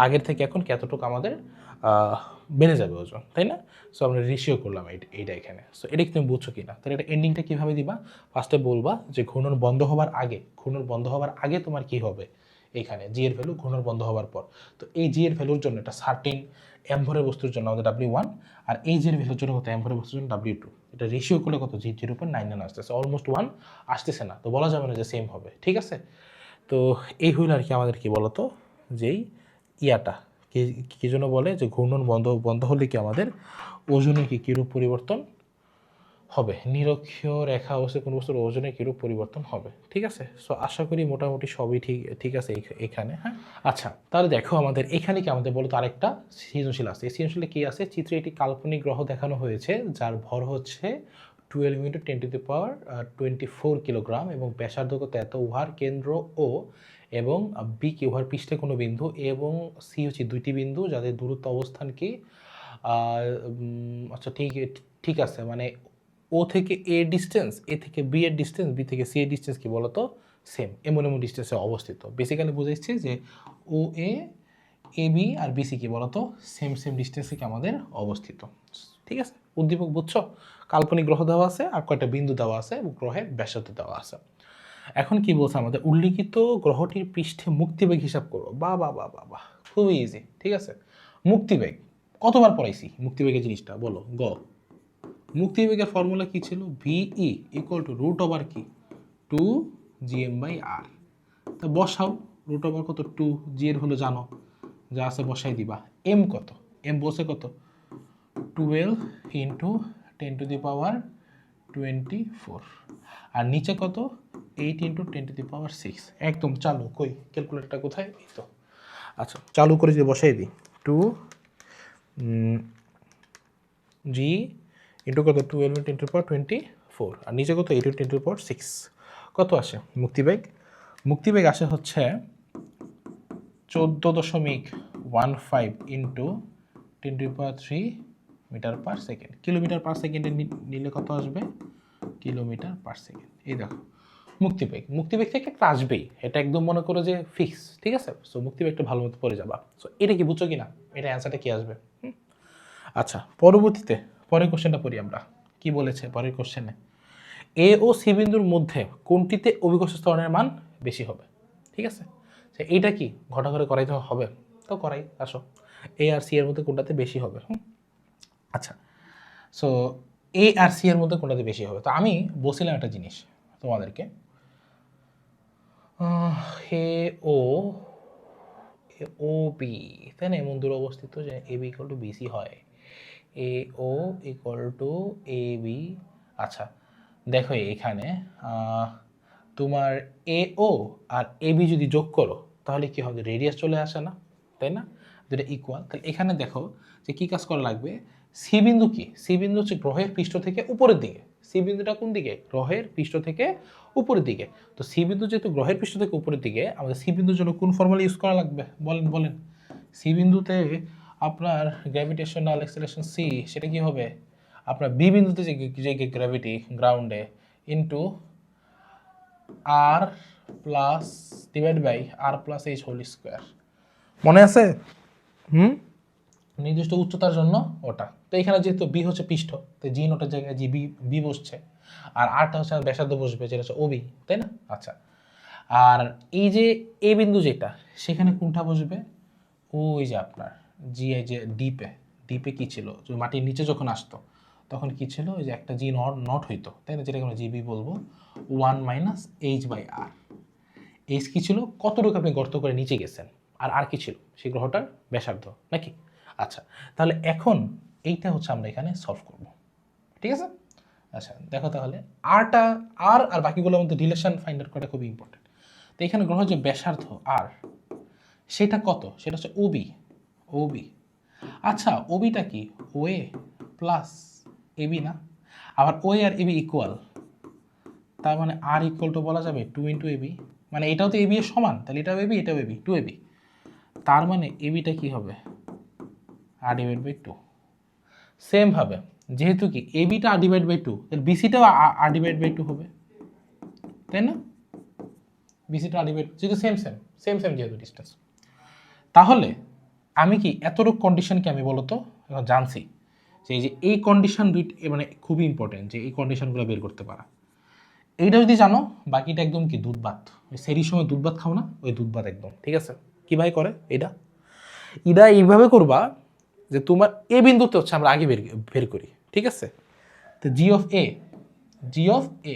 আগের থেকে এখন কি এতটুকু আমাদের বেড়ে যাবে ওজন, তাই না? সো আমরা রেশিও করলাম এইটা এখানে। সো এটা কি তুমি বুঝছো কি না? তাহলে এটা এন্ডিংটা কীভাবে দিবা? ফার্স্টে বলবা যে ঘূর্ণন বন্ধ হবার আগে তোমার কি হবে এইখানে জি এর ভ্যালু, ঘূর্ণন বন্ধ হওয়ার পর। তো এই জি এর ভ্যালুর জন্য একটা সার্টেন এমভরের বস্তুর জন্য আমাদের W1, আর এই জি এর ভ্যালুর জন্য কত এমভরের বস্তুর জন্য W2। এটা রেশিও করলে কত? 0.99 আসতেছে, অলমোস্ট 1 আসতেছে না, তো বলা যাবে না যে সেম হবে, ঠিক আছে? তো এই হইল আর কি আমাদের কি বলতো যেই ইয়াটা কি জন্য বলে যে ঘূর্ণন বন্ধ হলে কি আমাদের ওজনের কিরূপ পরিবর্তন হবে, নিরক্ষীয় রেখা অবস্থায় কোনো বস্তুর ওজনের কিরূপ পরিবর্তন হবে, ঠিক আছে? সো আশা করি মোটামুটি সবই ঠিক আছে এখানে। হ্যাঁ, আচ্ছা, তাহলে দেখো আমাদের এখানে কি আমাদের বলো তো আরেকটা সৃজনশীল আছে। এই সৃজনশীলে কি আছে? চিত্রে একটি কাল্পনিক গ্রহ দেখানো হয়েছে যার ভর হচ্ছে 12 × 10⁻24 কিলোগ্রাম এবং ব্যাসার্ধ কত এত, উহার কেন্দ্র ও এবং বি কি উহার পৃষ্ঠে কোনো বিন্দু এবং সি হচ্ছে দুইটি বিন্দু যাদের দূরত্ব অবস্থান কি আচ্ছা ঠিক আছে, মানে ও থেকে এ ডিস্টেন্স, এ থেকে বি এর ডিস্টেন্স, বি থেকে সি এর ডিস্টেন্স কি বলতো সেম, এমন ডিস্টেন্সে অবস্থিত। বেসিক্যালি বুঝাইছে যে ও এ বি আর বিসি কি বলতো সেম ডিস্টেন্সে কি আমাদের অবস্থিত, ঠিক আছে? উদ্দীপক বুঝছো? কাল্পনিক গ্রহ দেওয়া আছে আর কয়েকটা বিন্দু দেওয়া আছে এবং গ্রহের ব্যাসার্ধ দেওয়া আছে। এখন কি বলছে আমাদের? উল্লিখিত গ্রহটির পৃষ্ঠে মুক্তিবেগ হিসাব করো। বা খুবই ইজি, ঠিক আছে? মুক্তিবেগ কতবার পড়াইছি মুক্তিবেগের জিনিসটা বলো? মুক্তিবেগের ফর্মুলা কি ছিল? V E equal to root over কি 2gm/r। তা বসাও, রুট ওভার কত 2, জি এর হলো জানো, যা আছে বসাই দিবা। এম কত? এম বসে কত 12 × 10⁻24, আর নিচে কত 8 × 10⁻6। একদম চালু, কই ক্যালকুলেটরটা কোথায়? এই তো। আচ্ছা, চালু করে যদি বসাই দিই 2 জি ইন্টু কত 12 × 10⁻24, আর নিচে কত 8 × 10⁻6। কত আসে মুক্তিবেগ আসে হচ্ছে 14.15 ইন্টু 10⁻³ মিটার/সেকেন্ড। কিলোমিটার/সেকেন্ডে নিলে কত আসবে? কিলোমিটার/সেকেন্ড। এই দেখো মুক্তিবেগ থেকে একটা আসবেই, এটা একদম মনে করো যে ফিক্স, ঠিক আছে? সো মুক্তিবেগটা ভালো মতো পড়ে যাবা। সো এটা কি বুঝছো কিনা? এটা অ্যান্সারটা কি আসবে? আচ্ছা, পরবর্তীতে পরের কোশ্চেনটা পড়ি আমরা। কি বলেছে পরের কোশ্চেনে? এ ও সি বিন্দুর মধ্যে কোনটিতে অভিকর্ষ ত্বরণের মান বেশি হবে, ঠিক আছে? এইটা কি ঘটা করে করাইতে হবে? তো করাই, আসো। এ আর সি এর মধ্যে কোনটাতে বেশি হবে? আচ্ছা, সো এ আর সি এর মধ্যে কোনটাতে বেশি হবে? তো আমি বলছিলাম একটা জিনিস তোমাদেরকে, এ ও বি, তাই না? এমন দূর অবস্থিত যে A B equal to BC হয়, এ ও ইকুয়াল টু এ বি। আচ্ছা, দেখো এখানে তোমার এ ও আর এ বি যদি যোগ করো তাহলে কি হবে? রেডিয়াস চলে আসে না, তাই না? দুটো ইকুয়াল। তাহলে এখানে দেখো যে কী কাজ করা লাগবে। সি বিন্দু কি? সি বিন্দু হচ্ছে গ্রহের পৃষ্ঠ থেকে উপরের দিকে। সি বিন্দুটা কোন দিকে? গ্রহের পৃষ্ঠ থেকে উপরের দিকে। তো সি বিন্দু যেহেতু গ্রহের পৃষ্ঠ থেকে উপরের দিকে, আমাদের সি বিন্দুর জন্য কোন ফর্মুলা ইউজ করা লাগবে? বলেন। সি বিন্দুতে আপনার গ্র্যাভিটেশনাল অ্যাক্সেলারেশন সি, সেটা কি হবে? আপনার বি বিন্দুতে যে গ্র্যাভিটি গ্রাউন্ডে into R plus divide by R plus H whole square. মনে আছে? নির্দিষ্ট উচ্চতার জন্য ওটা। তো এখানে যেহেতু বি হচ্ছে পৃষ্ঠ, তো জি নোটার জায়গায় জি বি বসছে, আর আরটা হচ্ছে ব্যাসার্ধ বসবে, যেটা হচ্ছে ওবি, তাই না? আচ্ছা, আর এই যে এ বিন্দু যেটা, সেখানে কোনটা বসবে? ওই যে আপনার জি এই যে ডিপে কি ছিল? মাটির নিচে যখন আসতো তখন কি ছিল? ওই যে একটা জি নট হইতো, তাই না? যেটাকে আমরা জিবি বলবো 1 - h/r। এইচ কি ছিল? কতটুকু আপনি গর্ত করে নিচে গেছেন, আর কি ছিল? সেই গ্রহটার ব্যাসার্ধ, নাকি? আচ্ছা, তাহলে এখন এইটা হচ্ছে আমরা এখানে সলভ করব, ঠিক আছে? আচ্ছা, দেখো তাহলে আর বাকিগুলোর মধ্যে রিলেশন ফাইন্ড আউট করা খুবই ইম্পর্টেন্ট। তো এখানে গ্রহ যে ব্যাসার্ধ আর, সেটা কত? সেটা হচ্ছে ওবি। আচ্ছা, ওবিটা কি? ওএ প্লাস এবি না? আবার ওএ আর এবি ইকুয়াল, তার মানে আর ইকুয়াল টু বলা যাবে 2 × এবি। মানে এটাও তো এবি এর সমান, তাহলে এটাও এবি, এটাও এবি, 2ab। তার মানে এবিটা কি হবে? r/2। সেমভাবে যেহেতু কি এ বিটা আর ডিভাইড বাই টু, তাহলে বিসিটাও আর ডিভাইড বাই টু হবে, তাই না? বিসিটা আর ডিভাইড যেহেতু সেম সেম সেম সেম যেহেতু ডিস্টেন্স, তাহলে আমি কি এতটুকু কন্ডিশনকে আমি বলতো এখন জানছি যে এই যে এই কন্ডিশন দুইটা মানে খুবই ইম্পর্টেন্ট, যে এই কন্ডিশনগুলো বের করতে পারা। এইটা যদি জানো বাকিটা একদম কি দুধ ভাত, ওই সেরির সময় দুধ ভাত খাও না, ওই দুধ ভাত একদম। ঠিক আছে, কীভাবে করে এটা? এটা এইভাবে করবা যে তোমার এ বিন্দুতে হচ্ছে আমরা আগে বের বের করি। ঠিক আছে, তো জি অফ এ, জি অফ এ,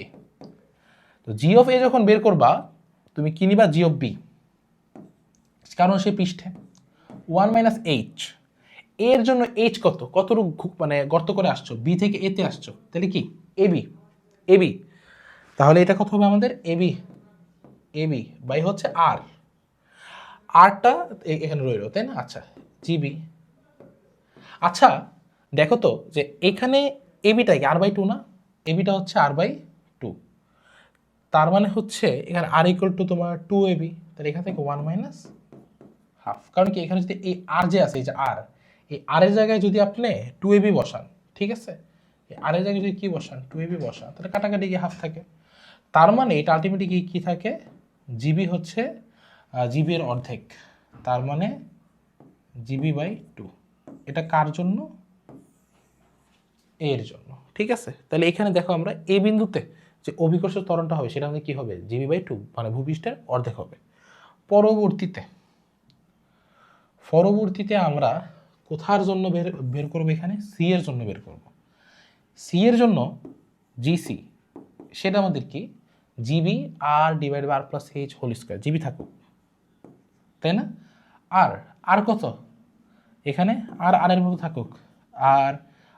তো জি অফ এ যখন বের করবা তুমি কি নিবা? জি অফ বি, কারণ সে পৃষ্ঠে 1 মাইনাস এইচ, এর জন্য এইচ কত, কতটুকু মানে গর্ত করে আসছো, বি থেকে এতে আসছো, তাহলে কি এবি, এবি, তাহলে এটা কত হবে আমাদের? এবি, এবি বাই হচ্ছে আর, আরটা এখানে রইল, তাই না? আচ্ছা, জিবি। আচ্ছা দেখো তো যে এখানে এবিটা কি আর বাই টু না? এবিটা হচ্ছে আর বাই টু, তার মানে হচ্ছে এখানে আর ইকুয়াল টু তোমার টু এবি, তাহলে এখান থেকে 1 মাইনাস হাফ। কারণ কি এখানে যদি এই আর যে আছে, এই যে আর, এই আর এর জায়গায় যদি আপনি টু এবি বসান, ঠিক আছে, এই আর এর জায়গায় যদি কি বসান, টু এবি বসান, তাহলে কাটাকাটি গিয়ে হাফ থাকে। তার মানে এটা আলটিমেটলি কি থাকে? জিবি হচ্ছে জিবি এর অর্ধেক, তার মানে জিবি বাই টু। এটা কার জন্য? এর জন্য। ঠিক আছে, তাহলে এখানে দেখো আমরা এই বিন্দুতে যে অভিকর্ষ ত্বরণটা হবে সেটা আমাদের কি হবে? জিবি বাই টু, মানে ভূপৃষ্ঠের অর্ধেক হবে। পরবর্তীতে পরবর্তীতে আমরা কোথার জন্য বের বের করবো? এখানে সি এর জন্য বের করব। সি এর জন্য জিসি, সেটা আমাদের কি? G B R divide by R plus H whole square, G B থাকুক, তাই না? আর আর কত এখানে? আর আর এর মতো থাকুক, আর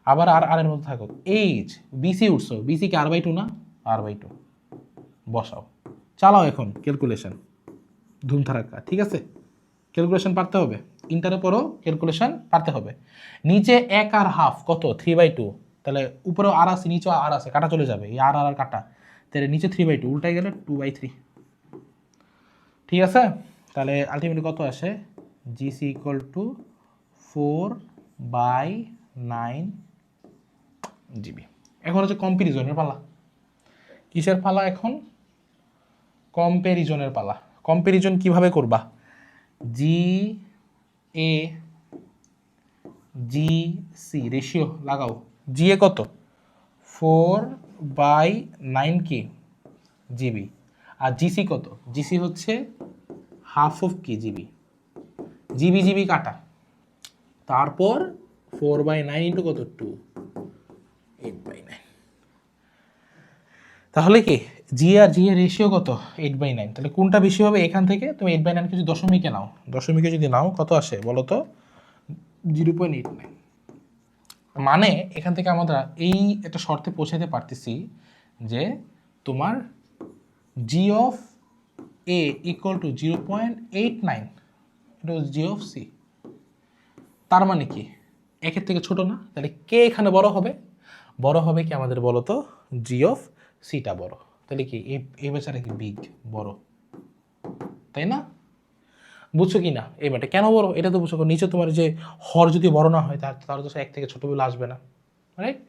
আবার আর আর এর মতো থাকুক, এইচ, বিসি উঠছো, বিসি কি আর বাই টু না? আর বাই টু বসাও, চালাও এখন ক্যালকুলেশন ধুমধারাক্কা। ঠিক আছে, ক্যালকুলেশন পারতে হবে, ইন্টারে পড়ো, ক্যালকুলেশন পারতে হবে। নিচে এক আর হাফ কত? 3/2, তাহলে উপরেও আর আছে নিচেও আর আছে, কাটা চলে যাবে, এই আর আর কাটা, তাহলে নিচে 3/2 উল্টাই গেলে 2/3। ঠিক আছে, তাহলে আলটিমেটলি কত আসে? GC equal to 4/9 GB. এখন হচ্ছে কম্পারিজনের পালা। কিসের পালা এখন? কম্পারিজনের পালা। কম্পারিজন কিভাবে করবা? জি এ জি সি রেশিও লাগাও। জি এ কত? 4/9 কি জিবি, আর জিসি কত? জিসি হচ্ছে হাফ অফ কি জিবি, জিবি জিবি কাটা, তারপর 4/9 ইন্টু কত? 2, 8/9। তাহলে কি জি আর জি এর রেশিও কত? 8/9। তাহলে কোনটা বেশি হবে? এখান থেকে তুমি 8/9 যদি দশমিকে নাও, দশমিকে যদি নাও কত আসে বলো তো? 0.89। মানে এখান থেকে আমরা এই একটা শর্তে পৌঁছাতে পারতেছি যে তোমার জি অফ এ ইকুয়াল টু 0.89, এটা জি অফ সি। তার মানে কি একের থেকে ছোট না? তাহলে কে এখানে বড় হবে? বড় হবে কি আমাদের বলো তো? জি অফ সিটা বড়। তাহলে কি এই বেচারা কি বিগ, বড়, তাই না? বুঝছো কি না? এই ব্যাটা কেন বড় এটা তো বুঝছো। নিচে তোমার যে হর যদি বড় না হয় তার তো এক থেকে ছোট বলে আসবে না, রাইট?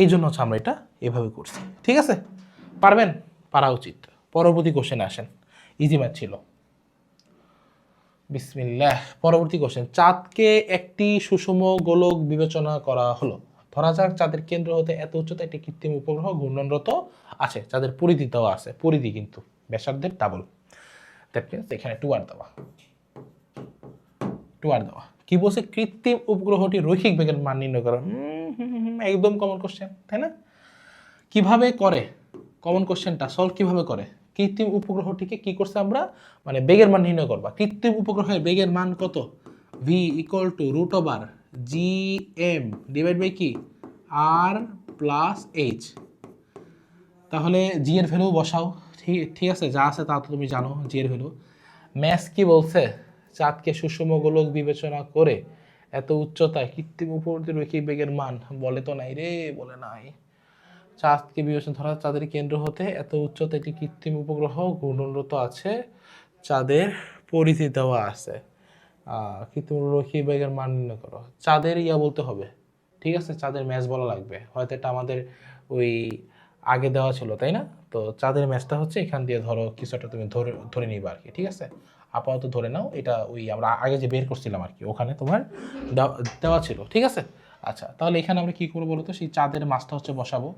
এই জন্য হচ্ছে আমরা এটা এভাবে করছি। ঠিক আছে, পারবেন? পারা উচিত। পরবর্তী কোশ্চেনে আসেন, ইজি ম্যাথ ছিল। বিসমিল্লাহ। পরবর্তী কোশ্চেন, চাঁদকে একটি সুষম গোলক বিবেচনা করা হলো। ধরা যাক চাঁদের কেন্দ্র হতে এত উচ্চতা একটি কৃত্রিম উপগ্রহ ঘূর্ণনরত আছে, চাঁদের পরিধি দেওয়া আছে, পরিধি কিন্তু ব্যাসার্ধের ডাবল। দ্যাট মিনস এখানে 2r দেওয়া, 2r দেওয়া। কি বলছে? কৃত্রিম উপগ্রহটি রৈখিক বেগের মান নির্ণয় করা। একদম কমন কোশ্চেন, তাই না? কিভাবে করে? কমন কোশ্চেনটা সলভ কিভাবে করে? কৃত্রিম উপগ্রহটিকে কি করছে আমরা? মানে বেগের মান নির্ণয় করবা। কৃত্রিম উপগ্রহের বেগের মান কত? V equal to root over G M divide by কি আর প্লাস এইচ। তাহলে জি এর ভ্যালু বসাও। ঠিক আছে, যা আছে তা তো তুমি জানো, জি এর ভ্যালু। ম্যাথস কি বলছে? চাঁদকে সুষম গোলক বিবেচনা করে এত উচ্চতায় কৃত্রিম উপগ্রহটির রৈখিক বেগের মান বলে তো নাই রে, বলে নাই। চাঁদকে বিবেচনা ধরা চাঁদের কেন্দ্র হতে এত উচ্চতা একটি কৃত্রিম উপগ্রহ ঘূর্ণনরত আছে, চাঁদের পরিধি দেওয়া আছে, কৃত্রিম রৈখিক বেগের মান নির্ণয় করো। চাঁদের ইয়া বলতে হবে, ঠিক আছে, চাঁদের ম্যাচ বলা লাগবে, হয়তো এটা আমাদের ওই আগে দেওয়া ছিল তাই না? তো চাঁদের ম্যাচটা হচ্ছে এখান দিয়ে ধরো কিছু একটা তুমি ধরে ধরে নিবা আর কি, ঠিক আছে? আপাতত ধরে নাও এটা ওই আমরা আগে যে বের করছিলাম আর কি, ওখানে তোমার দেওয়া ছিল, ঠিক আছে? আচ্ছা, তাহলে এখানে আমরা কী করবো বলো তো, সেই চাঁদের মাসটা হচ্ছে বসাবো,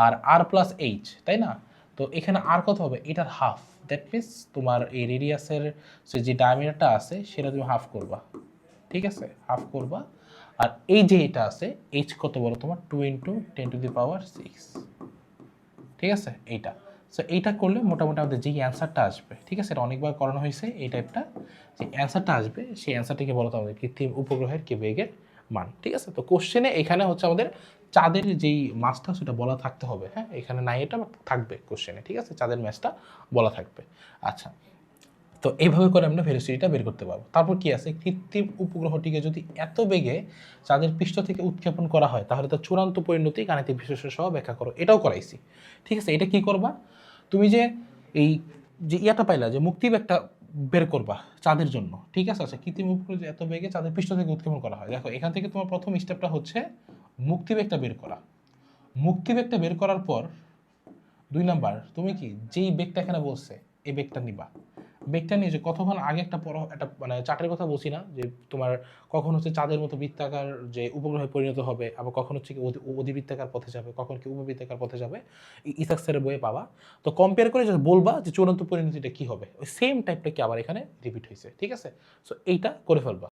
আর আর প্লাস এইচ, তাই না? তো এখানে আর কত হবে, এটার হাফ, দ্যাট মিনস তোমার এই রেডিয়াসের যে ডায়ামিটারটা আছে সেটা তুমি হাফ করবা, ঠিক আছে? হাফ করবা। আর এই যে এটা আছে এইচ কত বলো তোমার, 2 × 10⁶, ঠিক আছে? এইটা, সো এইটা করলে মোটামুটি আমাদের যেই অ্যান্সারটা আসবে, ঠিক আছে, এটা অনেকবার করানো হয়েছে এই টাইপটা, যে অ্যান্সারটা আসবে সেই অ্যান্সারটিকে বলতো আমাদের কৃত্রিম উপগ্রহের কি বেগের মান, ঠিক আছে? তো কোশ্চেনে এখানে হচ্ছে আমাদের চাঁদের যেই মাসটা সেটা বলা থাকতে হবে, হ্যাঁ, এখানে নাই এটা থাকবে কোশ্চেনে, ঠিক আছে? চাঁদের ম্যাচটা বলা থাকবে। আচ্ছা, তো এইভাবে করে আমরা ভেলোসিটিটা বের করতে পারবো। তারপর কি আছে, কৃত্রিম উপগ্রহটিকে যদি এত বেগে চাঁদের পৃষ্ঠ থেকে উৎক্ষেপণ করা হয় তাহলে তার চূড়ান্ত পরিণতি গাণিতিক বিশ্লেষণ সহ ব্যাখ্যা করো, এটাও করাইছি, ঠিক আছে? এটা কি করবা, তুমি যে এই যে ইয়াটা পাইলা যে মুক্তিবেগটা বের করবা চাঁদের জন্য, ঠিক আছে? আচ্ছা, কৃত্রিম উপগ্রহ যে এত বেগে চাঁদের পৃষ্ঠ থেকে উৎক্ষেপণ করা হয়, দেখো এখান থেকে তোমার প্রথম স্টেপটা হচ্ছে মুক্তিবেগটা বের করা। মুক্তিবেগটা বের করার পর 2 নাম্বার, তুমি কি যেই বেগটা এখানে বলছে এই বেগটা নিবা, বেগটা নিয়ে যে কতক্ষণ আগে একটা একটা মানে চার্টের কথা বলছি না, যে তোমার কখন হচ্ছে চাঁদের মতো বৃত্তাকার যে উপগ্রহে পরিণত হবে, আবার কখন হচ্ছে কি অধিবৃত্তাকার পথে যাবে, কখন কি উপবৃত্তাকার পথে যাবে, ইসাক্সের বইয়ে পাবা। তো কম্পেয়ার করে যে বলবা যে চূড়ান্ত পরিণতিটা কি হবে, ওই সেম টাইপটা কি আবার এখানে রিপিট হয়েছে, ঠিক আছে? সো এইটা করে ফেলবা।